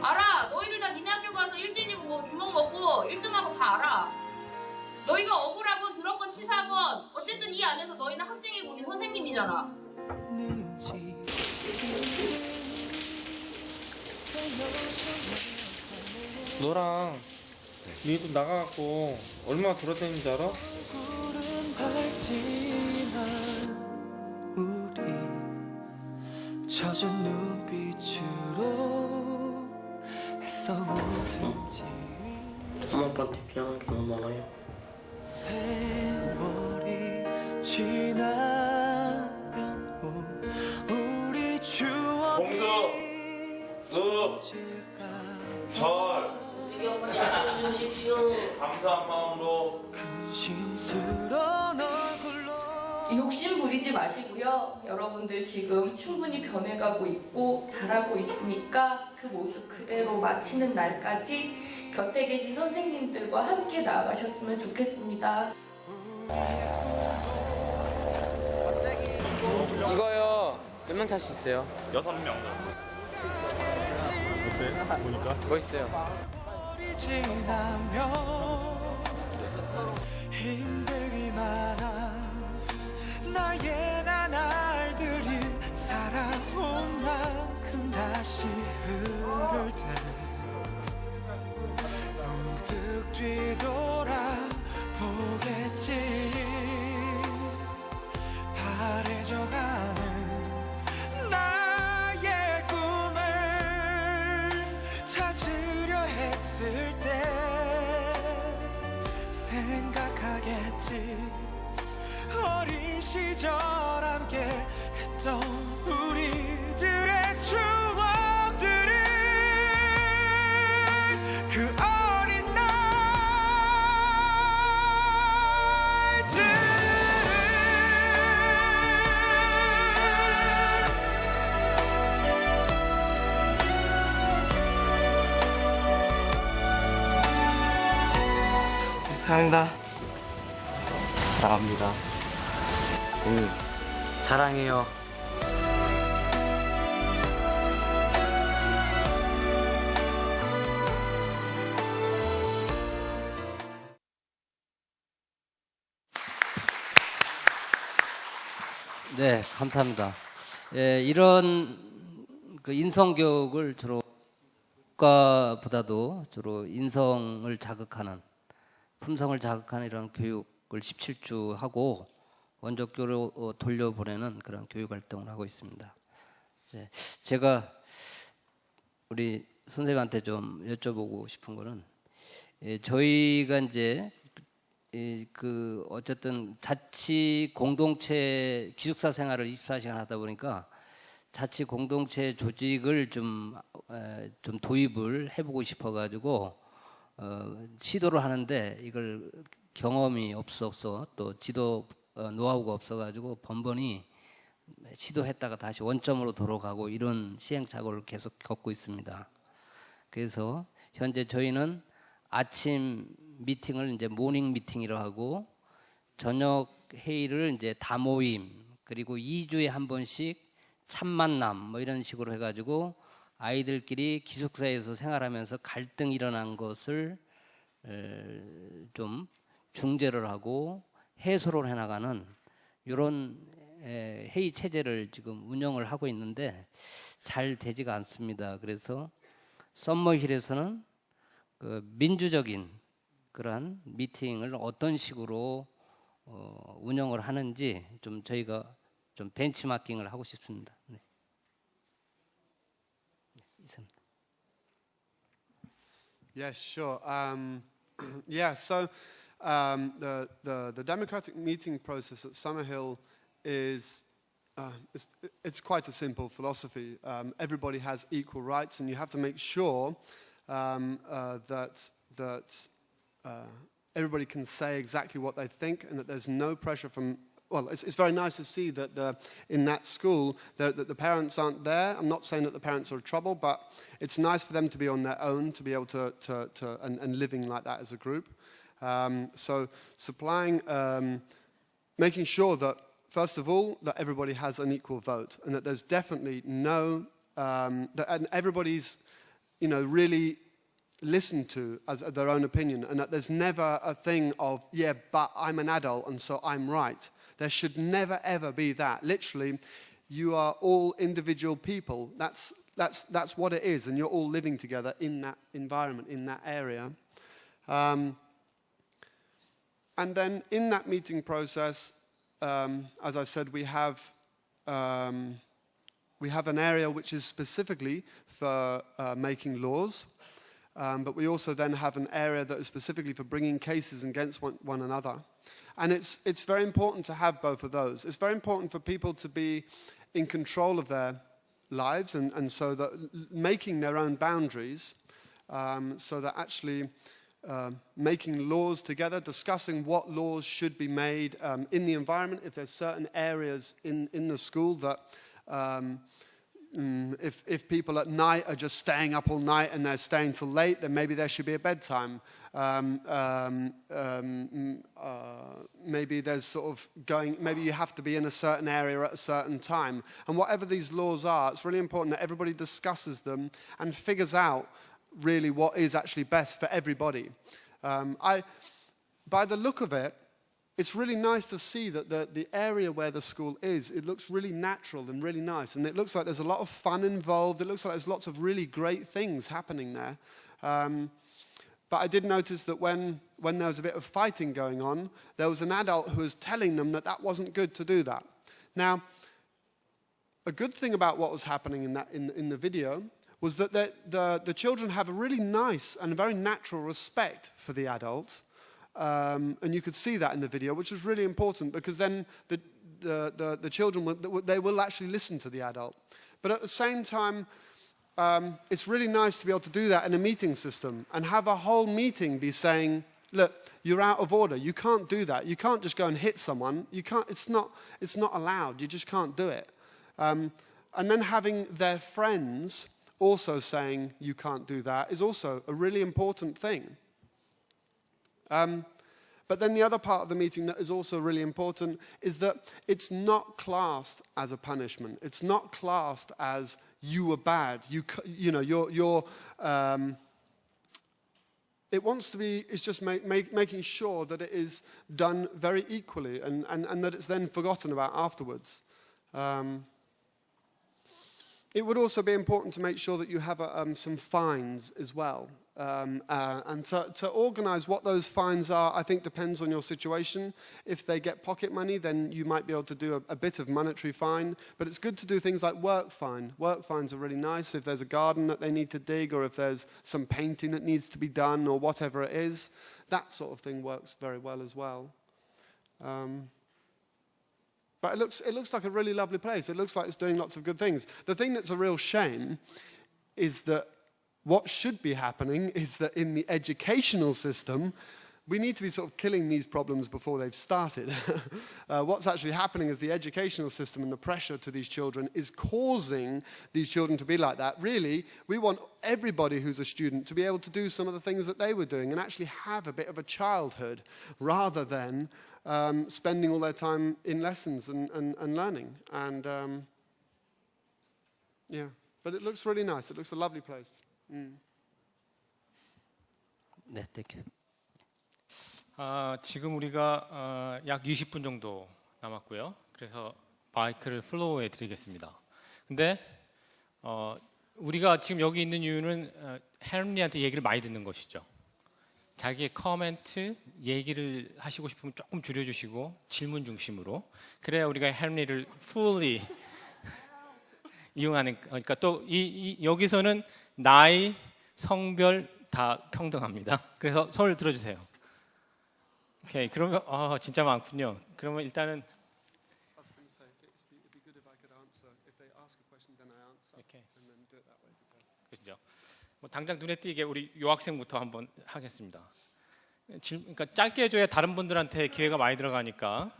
알아. 너희들 다 니네 학교 가서 일진이고 뭐 주먹 먹고 1등하고 다 알아. 너희가 억울하건 들었건 치사하건 어쨌든 이 안에서 너희는 학생이고 우리 선생님이잖아. 너랑 니도 나가갖고 얼마나 돌아다니는지 알아? 젖은 눈빛으로 애써 웃은지 엄마 아빠한테 미안한 게 너무 많아요. 세월이 지나면 우리 추억이 감사한 마음으로 근심스러운 얼굴로 욕심 부리지 마시고요. 여러분들 지금 충분히 변해가고 있고 잘하고 있으니까 그 모습 그대로 마치는 날까지 곁에 계신 선생님들과 함께 나아가셨으면 좋겠습니다. 이거요. 몇 명 탈 수 있어요? 6명. 어때? 보니까? 멋있어요. 지나면 힘들기만 한 나의 나날들이 살아온 만큼 다시 흐를 때 문득 뒤돌아보겠지. 바래져가는 나의 꿈을 찾으려 했을 때 생각하겠지. 어린 시절 함께 했던 우리들의 추억들을 그 어린 사랑합니다. 사랑합니다. 사랑해요. 네, 감사합니다. 예, 이런 그 인성교육을 주로 국가보다도 주로 인성을 자극하는, 품성을 자극하는 이런 교육을 17주 하고 원조교로 돌려보내는 그런 교육 활동을 하고 있습니다. 제가 우리 선생님한테 좀 여쭤보고 싶은 거는, 저희가 이제 그 어쨌든 자치 공동체 기숙사 생활을 24시간 하다 보니까 자치 공동체 조직을 좀 도입을 해보고 싶어가지고 시도를 하는데, 이걸 경험이 없어서 또 지도 노하우가 없어가지고 번번이 시도했다가 다시 원점으로 돌아가고 이런 시행착오를 계속 겪고 있습니다. 그래서 현재 저희는 아침 미팅을 이제 모닝 미팅이라고 하고, 저녁 회의를 이제 다모임, 그리고 2주에 한 번씩 참만남 뭐 이런 식으로 해가지고 아이들끼리 기숙사에서 생활하면서 갈등이 일어난 것을 좀 중재를 하고 해소를 해나가는 이런 회의 체제를 지금 운영을 하고 있는데, 잘 되지가 않습니다. 그래서 썸머힐에서는 그 민주적인 그러한 미팅을 어떤 식으로 운영을 하는지 좀 저희가 좀 벤치마킹을 하고 싶습니다. 네. 이상입니다. Yes, sure. Yeah, so the democratic meeting process at Summerhill is it's quite a simple philosophy. Everybody has equal rights, and you have to make sure that everybody can say exactly what they think, and that there's no pressure from. Well, it's very nice to see that in that school that the parents aren't there. I'm not saying that the parents are in trouble, but it's nice for them to be on their own, to be able to and living like that as a group. So supplying, making sure that first of all that everybody has an equal vote, and that there's definitely no and everybody's really listened to as their own opinion, and that there's never a thing of yeah, but I'm an adult and so I'm right. There should never ever be that. Literally, you are all individual people. That's what it is, and you're all living together in that environment, in that area. And then in that meeting process, as I said, we have an area which is specifically for making laws, but we also then have an area that is specifically for bringing cases against one another. And it's very important to have both of those. It's very important for people to be in control of their lives, and so that making their own boundaries, so that actually making laws together, discussing what laws should be made in the environment. If there's certain areas in the school that if people at night are just staying up all night and they're staying till late, then maybe there should be a bedtime. Maybe there's sort of maybe you have to be in a certain area at a certain time. And whatever these laws are, it's really important that everybody discusses them and figures out really what is actually best for everybody. By the look of it, it's really nice to see that the area where the school is, it looks really natural and really nice. And it looks like there's a lot of fun involved. It looks like there's lots of really great things happening there. But I did notice that when there was a bit of fighting going on, there was an adult who was telling them that that wasn't good to do that. Now, a good thing about what was happening in the video was that the children have a really nice and very natural respect for the adults. And you could see that in the video, which was really important, because then the children, they will actually listen to the adult. But at the same time, it's really nice to be able to do that in a meeting system and have a whole meeting be saying, look, you're out of order. You can't do that. You can't just go and hit someone. You can't. It's not allowed. You just can't do it. And then having their friends also saying you can't do that is also a really important thing. But then the other part of the meeting that is also really important is that it's not classed as a punishment. It's not classed as you were bad. It wants to be. It's just making sure that it is done very equally, and that it's then forgotten about afterwards. It would also be important to make sure that you have some fines as well. And to organize what those fines are, I think depends on your situation. If they get pocket money, then you might be able to do a bit of monetary fine. But it's good to do things like work fine. Work fines are really nice if there's a garden that they need to dig, or if there's some painting that needs to be done, or whatever it is. That sort of thing works very well as well. But it looks like a really lovely place. It looks like it's doing lots of good things. The thing that's a real shame is that what should be happening is that in the educational system, we need to be sort of killing these problems before they've started. What's actually happening is the educational system and the pressure to these children is causing these children to be like that. Really, we want everybody who's a student to be able to do some of the things that they were doing and actually have a bit of a childhood, rather than spending all their time in lessons and learning. And yeah, but it looks really nice. It looks a lovely place. 네, thank you. 지금 우리가 약 20분 정도 남았고요. 그래서 마이크를 플로우해 드리겠습니다. 근데 우리가 지금 여기 있는 이유는 헨리한테 얘기를 많이 듣는 것이죠. 자기의 커멘트, 얘기를 하시고 싶으면 조금 줄여주시고 질문 중심으로 그래야 우리가 헨리를 fully 이용하는. 그러니까 또 여기서는 나이, 성별 다 평등합니다. 그래서 손을 들어주세요. 오케이, 그러면 진짜 많군요. 그러면 일단은 그렇죠. 뭐 당장 눈에 띄게 우리 여학생부터 한번 하겠습니다. 그러니까 짧게 해줘야 다른 분들한테 기회가 많이 들어가니까.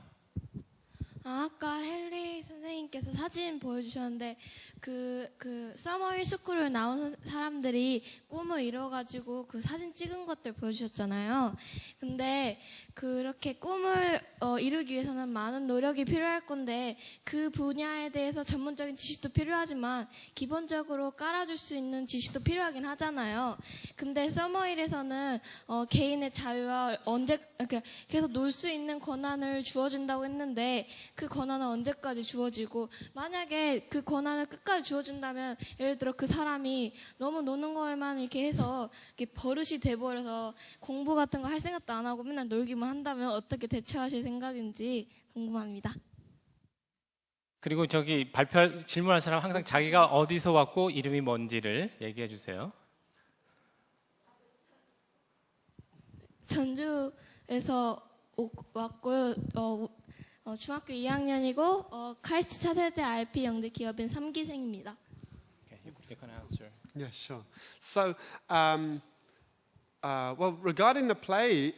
아까 헨리 선생님께서 사진 보여주셨는데 그 서머힐 스쿨을 나온 사람들이 꿈을 이뤄가지고 그 사진 찍은 것들 보여주셨잖아요. 근데 그렇게 꿈을 이루기 위해서는 많은 노력이 필요할 건데 그 분야에 대해서 전문적인 지식도 필요하지만 기본적으로 깔아줄 수 있는 지식도 필요하긴 하잖아요. 근데 서머힐에서는 개인의 자유와 계속 놀 수 있는 권한을 주어준다고 했는데 그 권한은 언제까지 주어지고 만약에 그 권한을 끝까지 주어준다면 예를 들어 그 사람이 너무 노는 거에만 이렇게 해서 이렇게 버릇이 돼버려서 공부 같은 거 할 생각도 안 하고 맨날 놀기만 한다면 어떻게 대처하실 생각인지 궁금합니다. 그리고 저기 질문할 사람 항상 자기가 어디서 왔고 이름이 뭔지를 얘기해 주세요. 전주에서 왔고요. 중학교 2학년이고 카이스트 차세대 RP 영대 기업인 3기생입니다. Okay, you can answer. Yeah, sure. So, well, regarding the play,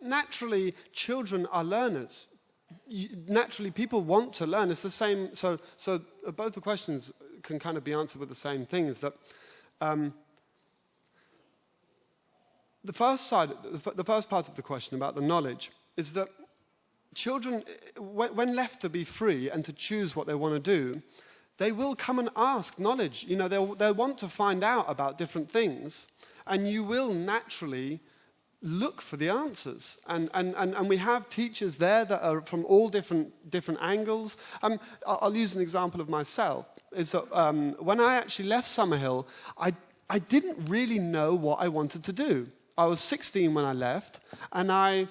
naturally, children are learners. Naturally, people want to learn. It's the same. So both the questions can kind of be answered with the same thing. Is that the first part of the question about the knowledge is that children, when left to be free and to choose what they want to do, they will come and ask knowledge. You know, they'll want to find out about different things, and you will naturally look for the answers. And we have teachers there that are from all different angles. I'll use an example of myself. Is that when I actually left Summerhill, I didn't really know what I wanted to do. I was 16 when I left, and I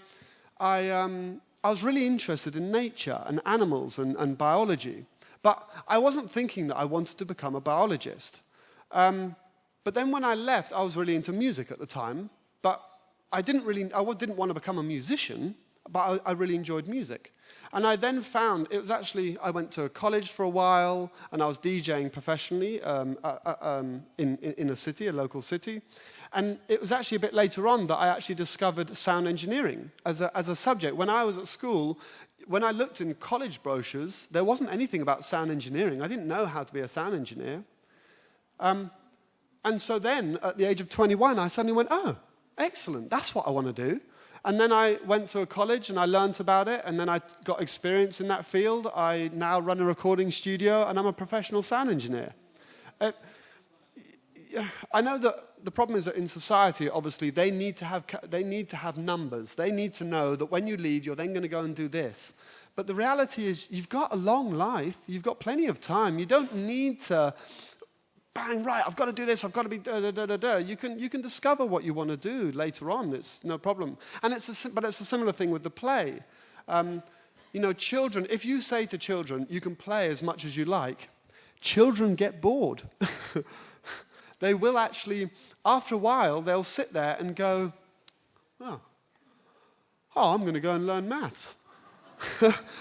was really interested in nature and animals and biology. But I wasn't thinking that I wanted to become a biologist. But then when I left, I was really into music at the time. But I didn't want to become a musician, but I really enjoyed music. And I then found, it was actually, I went to college for a while, and I was DJing professionally in a city, a local city. And it was actually a bit later on that I actually discovered sound engineering as a subject. When I was at school, when I looked in college brochures, there wasn't anything about sound engineering. I didn't know how to be a sound engineer. And so then, at the age of 21, I suddenly went, oh, excellent, that's what I want to do. And then I went to a college and I learnt about it, and then I got experience in that field. I now run a recording studio, and I'm a professional sound engineer. I know that the problem is that in society, obviously, they need to have numbers. They need to know that when you leave, you're then going to go and do this. But the reality is, you've got a long life. You've got plenty of time. You don't need to bang, right, I've got to do this, I've got to be da-da-da-da-da. You can discover what you want to do later on. It's no problem. And but it's a similar thing with the play. You know, children, if you say to children, you can play as much as you like, children get bored. They will actually, after a while, they'll sit there and go, oh I'm going to go and learn maths.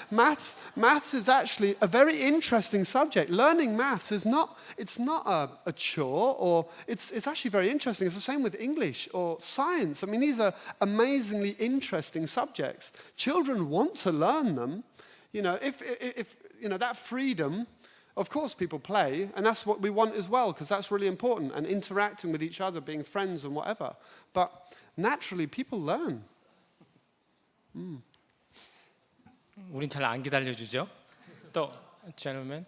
Maths is actually a very interesting subject. Learning maths is not a chore, or it's actually very interesting. It's the same with English or science. I mean, these are amazingly interesting subjects. Children want to learn them. You know, if you know that freedom. Of course, people play, and that's what we want as well, because that's really important, and interacting with each other, being friends and whatever. But naturally, people learn. 우린 잘 안 기다려주죠. 또, gentleman.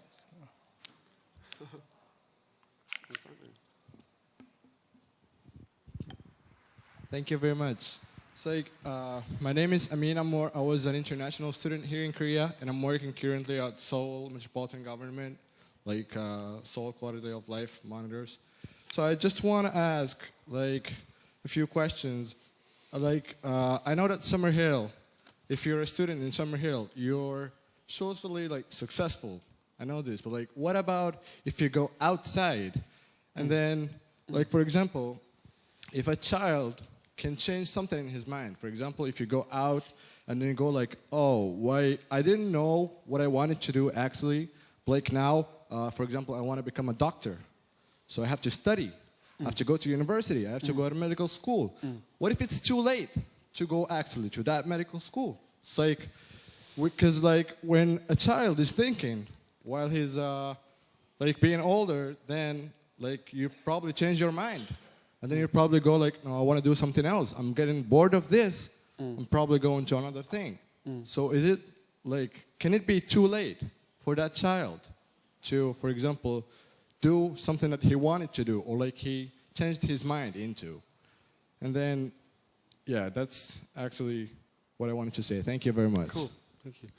Thank you very much. So, my name is Amin Amor. I was an international student here in Korea, and I'm working currently at Seoul Metropolitan Government. like soul quality of life monitors. So I just want to ask like a few questions. I know that Summerhill, if you're a student in Summerhill, you're socially like successful. I know this, but like, what about if you go outside, and then, like for example, if a child can change something in his mind. For example, if you go out and then you go like, oh, why I didn't know what I wanted to do actually. Like now, for example, I want to become a doctor, so I have to study. I have to go to university. I have to go to medical school. What if it's too late to go actually to that medical school? It's like, because like when a child is thinking while he's like being older, then like you probably change your mind. And then you probably go like, no, I want to do something else. I'm getting bored of this. I'm probably going to another thing. So is it like, can it be too late for that child to, for example, do something that he wanted to do or like he changed his mind into? And then, yeah, that's actually what I wanted to say. Thank you very much. Cool. Thank you.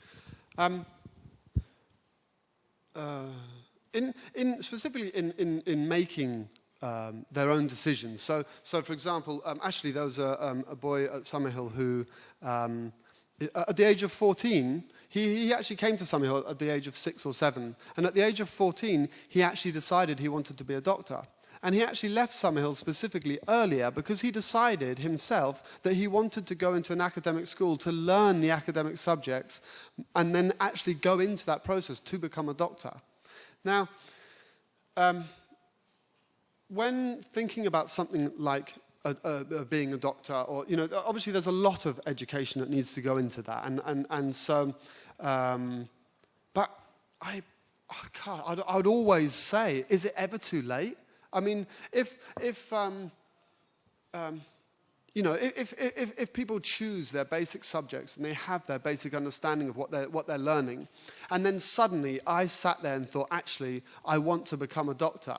Specifically in making their own decisions. So for example, actually there was a boy at Summerhill who, at the age of 14, he actually came to Summerhill at the age of 6 or 7. And at the age of 14, he actually decided he wanted to be a doctor. And he actually left Summerhill specifically earlier because he decided himself that he wanted to go into an academic school to learn the academic subjects and then actually go into that process to become a doctor. Now, when thinking about something like being a doctor, or obviously there's a lot of education that needs to go into that, and so, but I would always say, is it ever too late? I mean, if people choose their basic subjects and they have their basic understanding of what they're learning, and then suddenly I sat there and thought, actually, I want to become a doctor.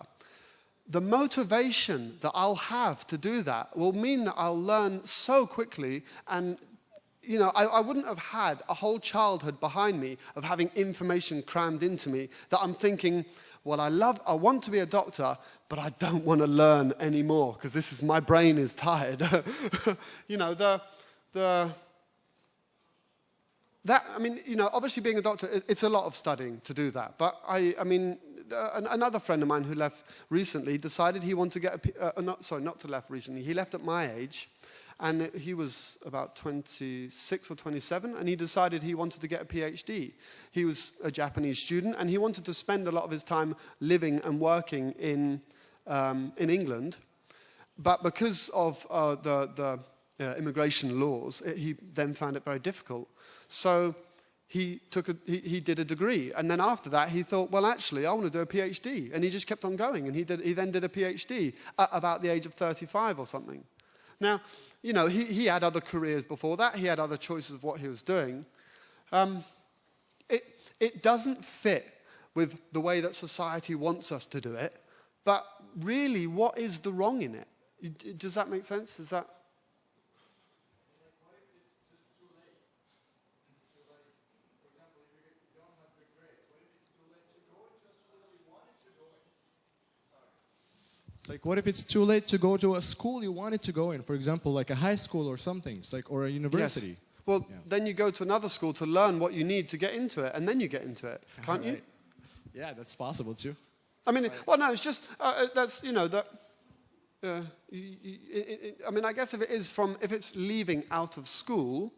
The motivation that I'll have to do that will mean that I'll learn so quickly, and I wouldn't have had a whole childhood behind me of having information crammed into me that I'm thinking, well, I want to be a doctor, but I don't want to learn anymore because my brain is tired. Obviously being a doctor, it's a lot of studying to do that. But another friend of mine who left recently decided he wanted to get he left at my age, and he was about 26 or 27, and he decided he wanted to get a PhD. He was a Japanese student, and he wanted to spend a lot of his time living and working in England. But because of the immigration laws, he then found it very difficult. So he did a degree, and then after that he thought, well, actually, I want to do a PhD, and he just kept on going, and he then did a PhD at about the age of 35 or something. Now, he had other careers before that. He had other choices of what he was doing. It doesn't fit with the way that society wants us to do it, but really, what is the wrong in it? Does that make sense? Is that... It's like, what if it's too late to go to a school you wanted to go in? For example, like a high school or something, it's like, or a university. Yes. Well, then you go to another school to learn what you need to get into it, and then you get into it, can't you? Yeah, that's possible too. I mean, well, no, it's just, that's, that... I guess if it's leaving out of school,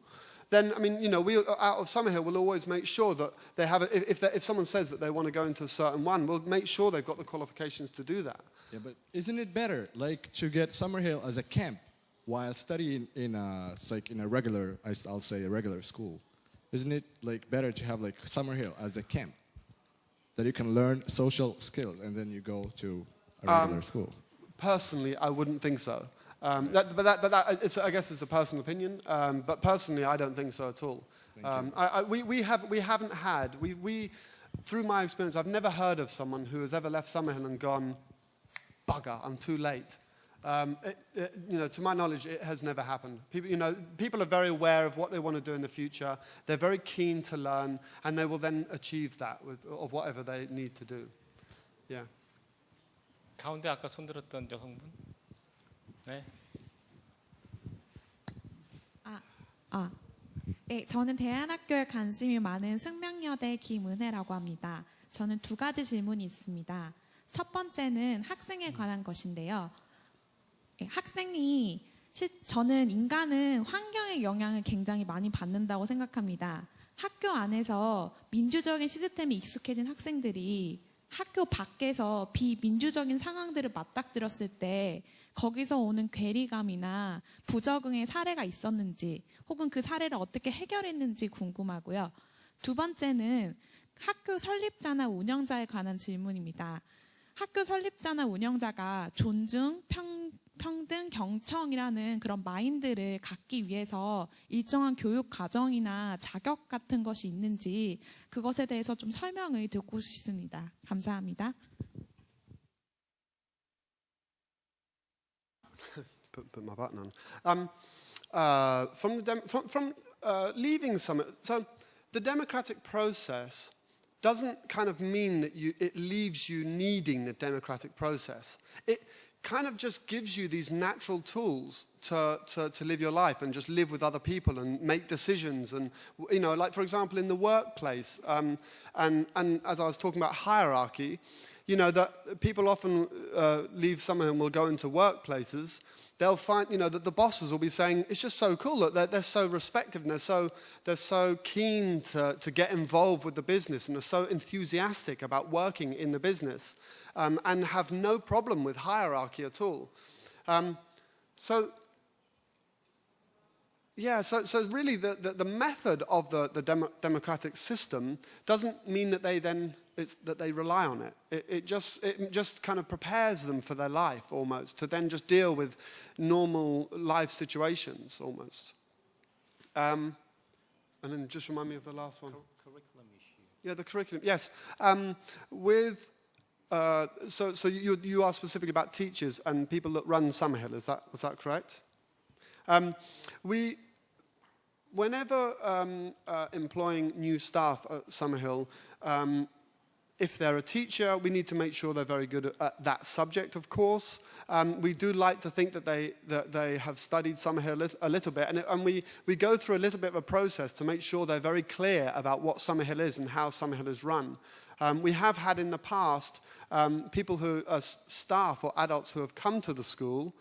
then, we out of Summerhill will always make sure that they have, if someone says that they want to go into a certain one, we'll make sure they've got the qualifications to do that. Yeah, but isn't it better, like, to get Summerhill as a camp while studying in a regular, I'll say a regular school? Isn't it, like, better to have, like, Summerhill as a camp that you can learn social skills and then you go to a regular school? Personally, I wouldn't think so. I guess it's a personal opinion. But personally, I don't think so at all. We haven't had. Through my experience, I've never heard of someone who has ever left Summerhill and gone, bugger, I'm too late. To my knowledge, it has never happened. People are very aware of what they want to do in the future. They're very keen to learn, and they will then achieve that of whatever they need to do. Yeah. 가운데 아까 손들었던 여성분. 네. 네, 저는 대안학교에 관심이 많은 숙명여대 김은혜라고 합니다. 저는 두 가지 질문이 있습니다. 첫 번째는 학생에 관한 것인데요. 저는 인간은 환경의 영향을 굉장히 많이 받는다고 생각합니다. 학교 안에서 민주적인 시스템에 익숙해진 학생들이 학교 밖에서 비민주적인 상황들을 맞닥뜨렸을 때 거기서 오는 괴리감이나 부적응의 사례가 있었는지 혹은 그 사례를 어떻게 해결했는지 궁금하고요. 두 번째는 학교 설립자나 운영자에 관한 질문입니다. 학교 설립자나 운영자가 존중, 평등, 경청이라는 그런 마인드를 갖기 위해서 일정한 교육 과정이나 자격 같은 것이 있는지 그것에 대해서 좀 설명을 듣고 싶습니다. 감사합니다. Put my button on. From leaving Summit, so the democratic process doesn't kind of mean that it leaves you needing the democratic process. It kind of just gives you these natural tools to live your life and just live with other people and make decisions. And, you know, like, for example, in the workplace, and as I was talking about hierarchy, you know, that people often leave Summerhill and will go into workplaces. They'll find, you know, that the bosses will be saying, it's just so cool that they're so respectful and they're so keen to get involved with the business and are so enthusiastic about working in the business and have no problem with hierarchy at all. So really the method of the democratic system doesn't mean that they rely on it. It just kind of prepares them for their life almost, to then just deal with normal life situations almost. And then just remind me of the last one. Curriculum issue. Yeah, the curriculum. Yes. So you are specifically about teachers and people that run Summerhill. Was that correct? Whenever employing new staff at Summerhill, if they're a teacher, we need to make sure they're very good at that subject, of course. We do like to think that they have studied Summerhill a little bit, and we go through a little bit of a process to make sure they're very clear about what Summerhill is and how Summerhill is run. We have had in the past people who are staff or adults who have come to the school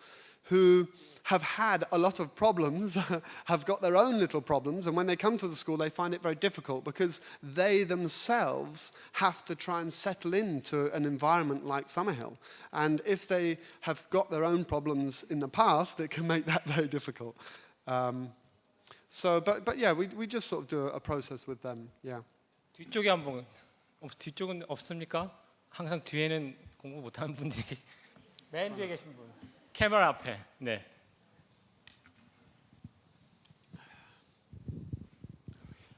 who have had a lot of problems, have got their own little problems, and when they come to the school they find it very difficult because they themselves have to try and settle into an environment like Summerhill. And if they have got their own problems in the past, it can make that very difficult. But yeah, we just sort of do a process with them, yeah. 뒤쪽에 한번 뒤쪽은 없습니까? 항상 뒤에는 공부 못하는 분들이 맨 뒤에 계신 분. 카메라 앞에. 네.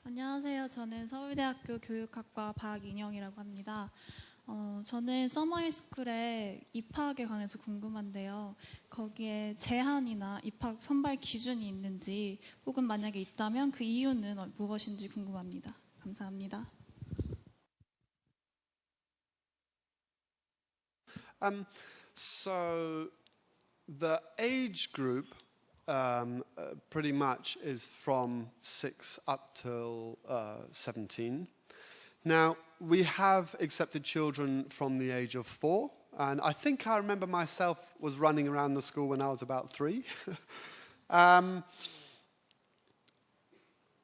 안녕하세요. 저는 서울대학교 교육학과 박인영이라고 합니다. 저는 서머힐 스쿨의 입학에 관해서 궁금한데요. 거기에 제한이나 입학 선발 기준이 있는지 혹은 만약에 있다면 그 이유는 무엇인지 궁금합니다. 감사합니다. So the age group pretty much is from 6 up till 17. Now, we have accepted children from the age of 4, and I think I remember myself was running around the school when I was about 3.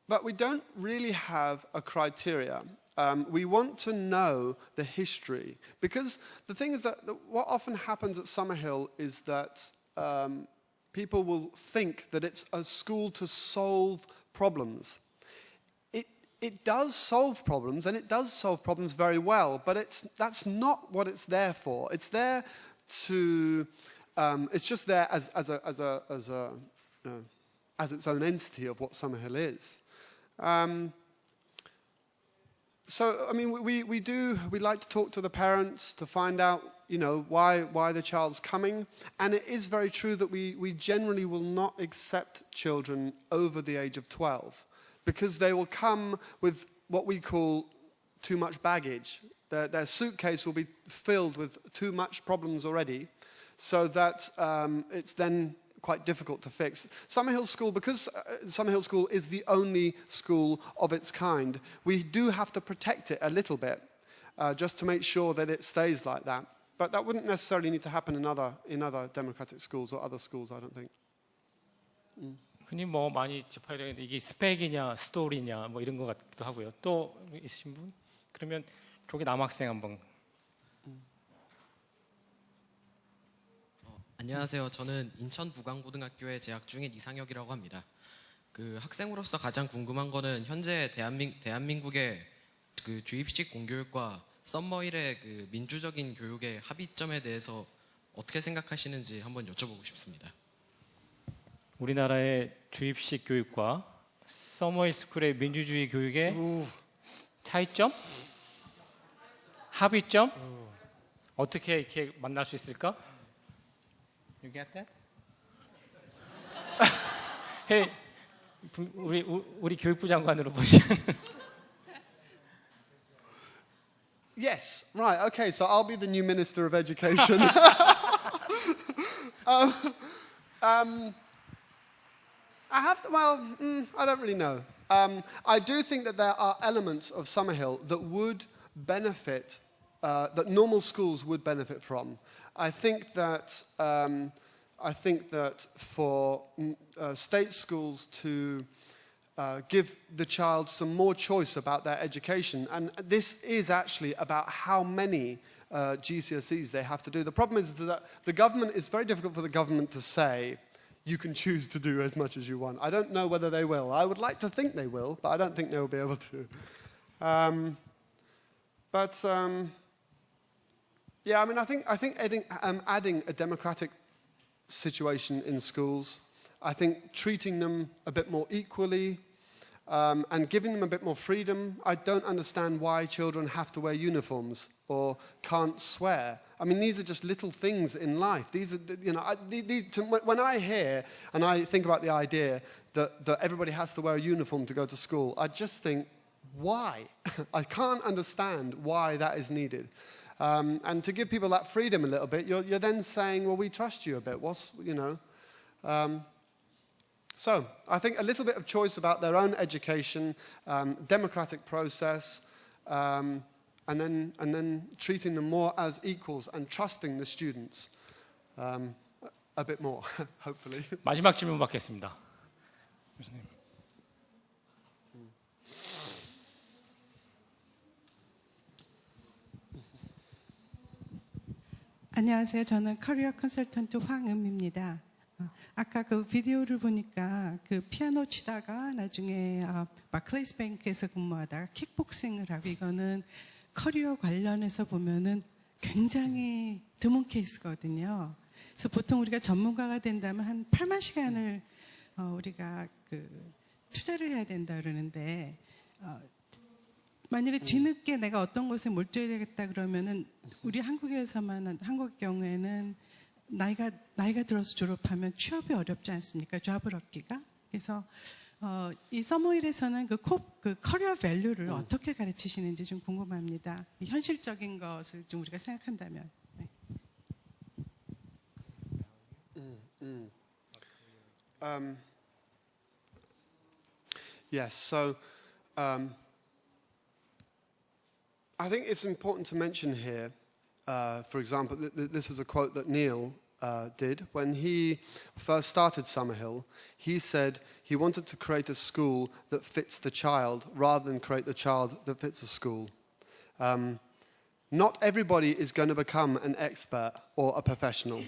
But we don't really have a criteria. We want to know the history, because the thing is that what often happens at Summerhill is that people will think that it's a school to solve problems. It does solve problems, and it does solve problems very well, but that's not what it's there for. It's there to, it's just there as its own entity of what Summerhill is. So, I mean, we like to talk to the parents to find out, you know, why the child's coming. And it is very true that we generally will not accept children over the age of 12 because they will come with what we call too much baggage. Their suitcase will be filled with too much problems already, so that it's then quite difficult to fix. Summerhill School, because Summerhill School is the only school of its kind, we do have to protect it a little bit, just to make sure that it stays like that. But that wouldn't necessarily need to happen in other democratic schools or other schools, I don't think. 흔히 뭐 많이 접하게 되는데 이게 스펙이냐 스토리냐 뭐 이런 것 같기도 하고요. 또 있으신 분? 그러면 저기 남학생 한번. 안녕하세요. 저는 인천 부강고등학교에 재학 중인 이상혁이라고 합니다. 그 학생으로서 가장 궁금한 거는 현재 대한민국의 그 주입식 공교육과 썸머힐의 그 민주적인 교육의 합의점에 대해서 어떻게 생각하시는지 한번 여쭤보고 싶습니다. 우리나라의 주입식 교육과 서머힐 스쿨의 민주주의 교육의 차이점? 합의점? 어떻게 이렇게 만날 수 있을까? You get that? Hey, 우리 교육부 장관으로 보시는. Yes, right, okay, so I'll be the new Minister of Education. I have to, I don't really know. I do think that there are elements of Summerhill that would benefit, that normal schools would benefit from. I think that for state schools to give the child some more choice about their education, and this is actually about how many GCSEs they have to do. The problem is that the government, it's very difficult for the government to say, you can choose to do as much as you want. I don't know whether they will. I would like to think they will, but I don't think they will be able to. Yeah, I mean, I think adding a democratic situation in schools, I think treating them a bit more equally, and giving them a bit more freedom. I don't understand why children have to wear uniforms or can't swear. I mean, these are just little things in life. These are, you know, when I hear and I think about the idea that everybody has to wear a uniform to go to school, I just think, why? I can't understand why that is needed. And to give people that freedom a little bit, you're then saying, well, we trust you a bit. So I think a little bit of choice about their own education, democratic process, and then treating them more as equals and trusting the students a bit more, hopefully. 마지막 질문 받겠습니다. 안녕하세요. 저는 커리어 컨설턴트 황음입니다. 아까 그 비디오를 보니까 그 피아노 치다가 나중에 바클레이스 뱅크에서 근무하다가 킥복싱을 하고, 이거는 커리어 관련해서 보면은 굉장히 드문 케이스거든요. 그래서 보통 우리가 전문가가 된다면 한 8만 시간을 우리가 그 투자를 해야 된다 그러는데, 만일에 뒤늦게 내가 어떤 곳에 몰두해야 되겠다 그러면은 우리 한국에서만, 한국 경우에는 나이가 들어서 졸업하면 취업이 어렵지 않습니까? 잡을 얻기가. 그래서 이 서머힐에서는 그 커리어 밸류를 어떻게 가르치시는지 좀 궁금합니다. 현실적인 것을 좀 우리가 생각한다면. 네. Yes, so I think it's important to mention here, for example, this was a quote that Neill did when he first started Summerhill. He said he wanted to create a school that fits the child rather than create the child that fits a school. Not everybody is going to become an expert or a professional.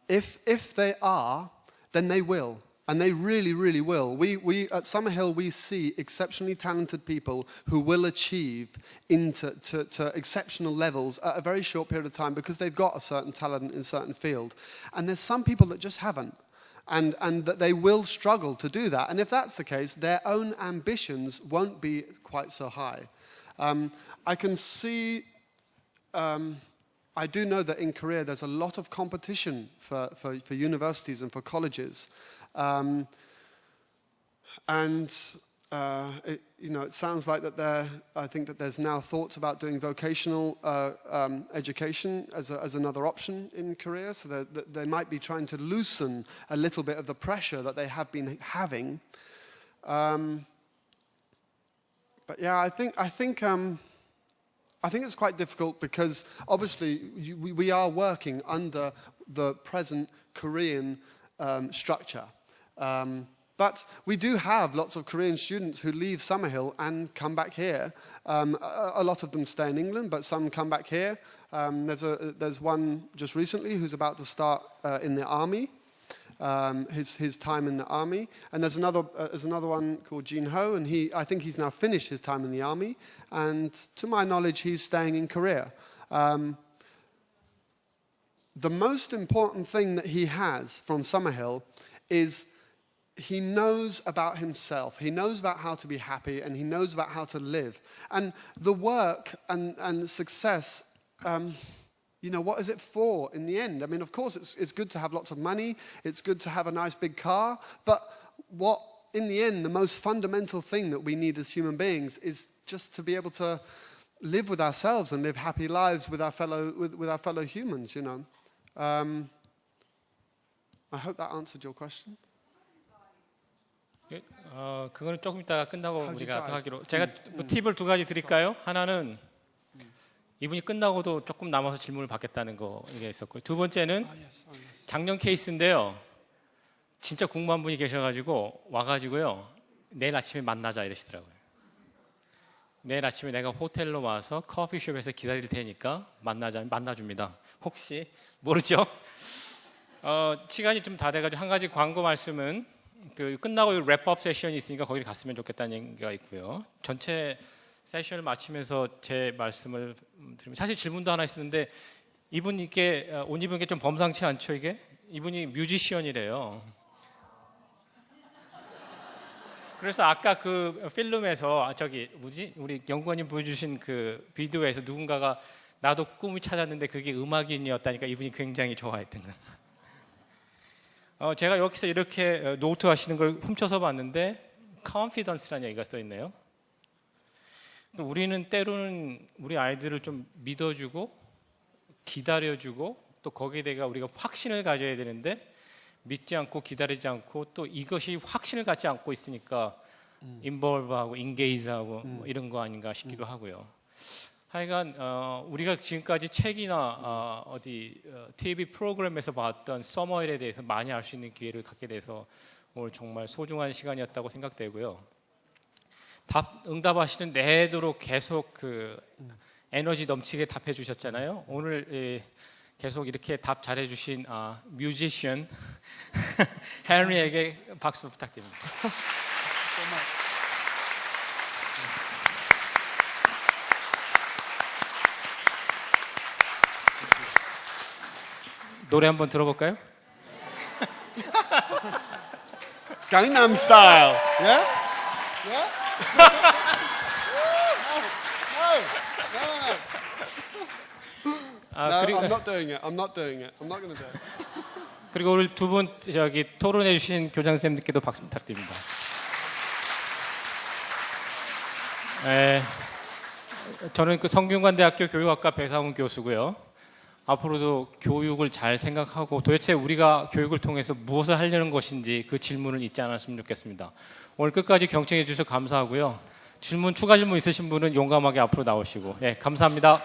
If they are, then they will. And they really, really will. We at Summerhill, we see exceptionally talented people who will achieve to exceptional levels at a very short period of time because they've got a certain talent in a certain field. And there's some people that just haven't. And that they will struggle to do that. And if that's the case, their own ambitions won't be quite so high. I can see... I do know that in Korea there's a lot of competition for universities and for colleges. And it sounds like that I think that there's now thoughts about doing vocational education as another option in Korea, so that they might be trying to loosen a little bit of the pressure that they have been having. But yeah, I think it's quite difficult because obviously we are working under the present Korean structure. But we do have lots of Korean students who leave Summerhill and come back here. A lot of them stay in England, but some come back here. There's one just recently who's about to start in the army, his time in the army. And there's another one called Jin Ho, and I think he's now finished his time in the army. And to my knowledge, he's staying in Korea. The most important thing that he has from Summerhill is he knows about himself. He knows about how to be happy, and he knows about how to live. And the work and success, what is it for in the end? I mean, of course, it's good to have lots of money. It's good to have a nice big car. But in the end, the most fundamental thing that we need as human beings is just to be able to live with ourselves and live happy lives with our fellow humans, I hope that answered your question. 그거는 조금 이따가 끝나고 우리가 더 하기로. 제가 뭐 팁을 두 가지 드릴까요? 하나는 이분이 끝나고도 조금 남아서 질문을 받겠다는 거 이게 있었고요. 두 번째는 작년 케이스인데요. 진짜 궁금한 분이 계셔가지고 와가지고요. 내일 아침에 만나자 이러시더라고요. 내일 아침에 내가 호텔로 와서 커피숍에서 기다릴 테니까 만나줍니다. 혹시 모르죠? 시간이 좀 다 돼가지고 한 가지 광고 말씀은 끝나고 랩업 세션이 있으니까 거기 갔으면 좋겠다는 얘기가 있고요. 전체 세션을 마치면서 제 말씀을 드리면 사실 질문도 하나 있었는데 옷 입은 게 좀 범상치 않죠 이게? 이분이 뮤지션이래요. 그래서 아까 그 필름에서 우리 연구원님 보여주신 그 비디오에서 누군가가 나도 꿈을 찾았는데 그게 음악인이었다니까 이분이 굉장히 좋아했던 거예요. 제가 여기서 이렇게 노트 하시는 걸 훔쳐서 봤는데 confidence라는 얘기가 써 있네요. 우리는 때로는 우리 아이들을 좀 믿어주고 기다려주고 또 거기에 대해 우리가 확신을 가져야 되는데 믿지 않고 기다리지 않고 또 이것이 확신을 갖지 않고 있으니까 involve하고 engage하고 뭐 이런 거 아닌가 싶기도 하고요. 하여간 우리가 지금까지 책이나 TV 프로그램에서 봤던 서머힐에 대해서 많이 알 수 있는 기회를 갖게 돼서 오늘 정말 소중한 시간이었다고 생각되고요. 응답하시는 내도록 계속 에너지 넘치게 답해 주셨잖아요. 오늘 계속 이렇게 답 잘해 주신 뮤지션 헨리에게 박수 부탁드립니다. 노래 한번 들어볼까요? Gangnam Style. Yeah? Yeah? No, I'm not doing it. I'm not doing it. I'm not going to do it. 그리고 오늘 두 분 토론해 주신 교장선생님들께도 박수 부탁드립니다. 저는 성균관대학교 교육학과 배상훈 교수고요. 앞으로도 교육을 잘 생각하고 도대체 우리가 교육을 통해서 무엇을 하려는 것인지 그 질문을 잊지 않았으면 좋겠습니다. 오늘 끝까지 경청해 주셔서 감사하고요. 추가 질문 있으신 분은 용감하게 앞으로 나오시고 감사합니다.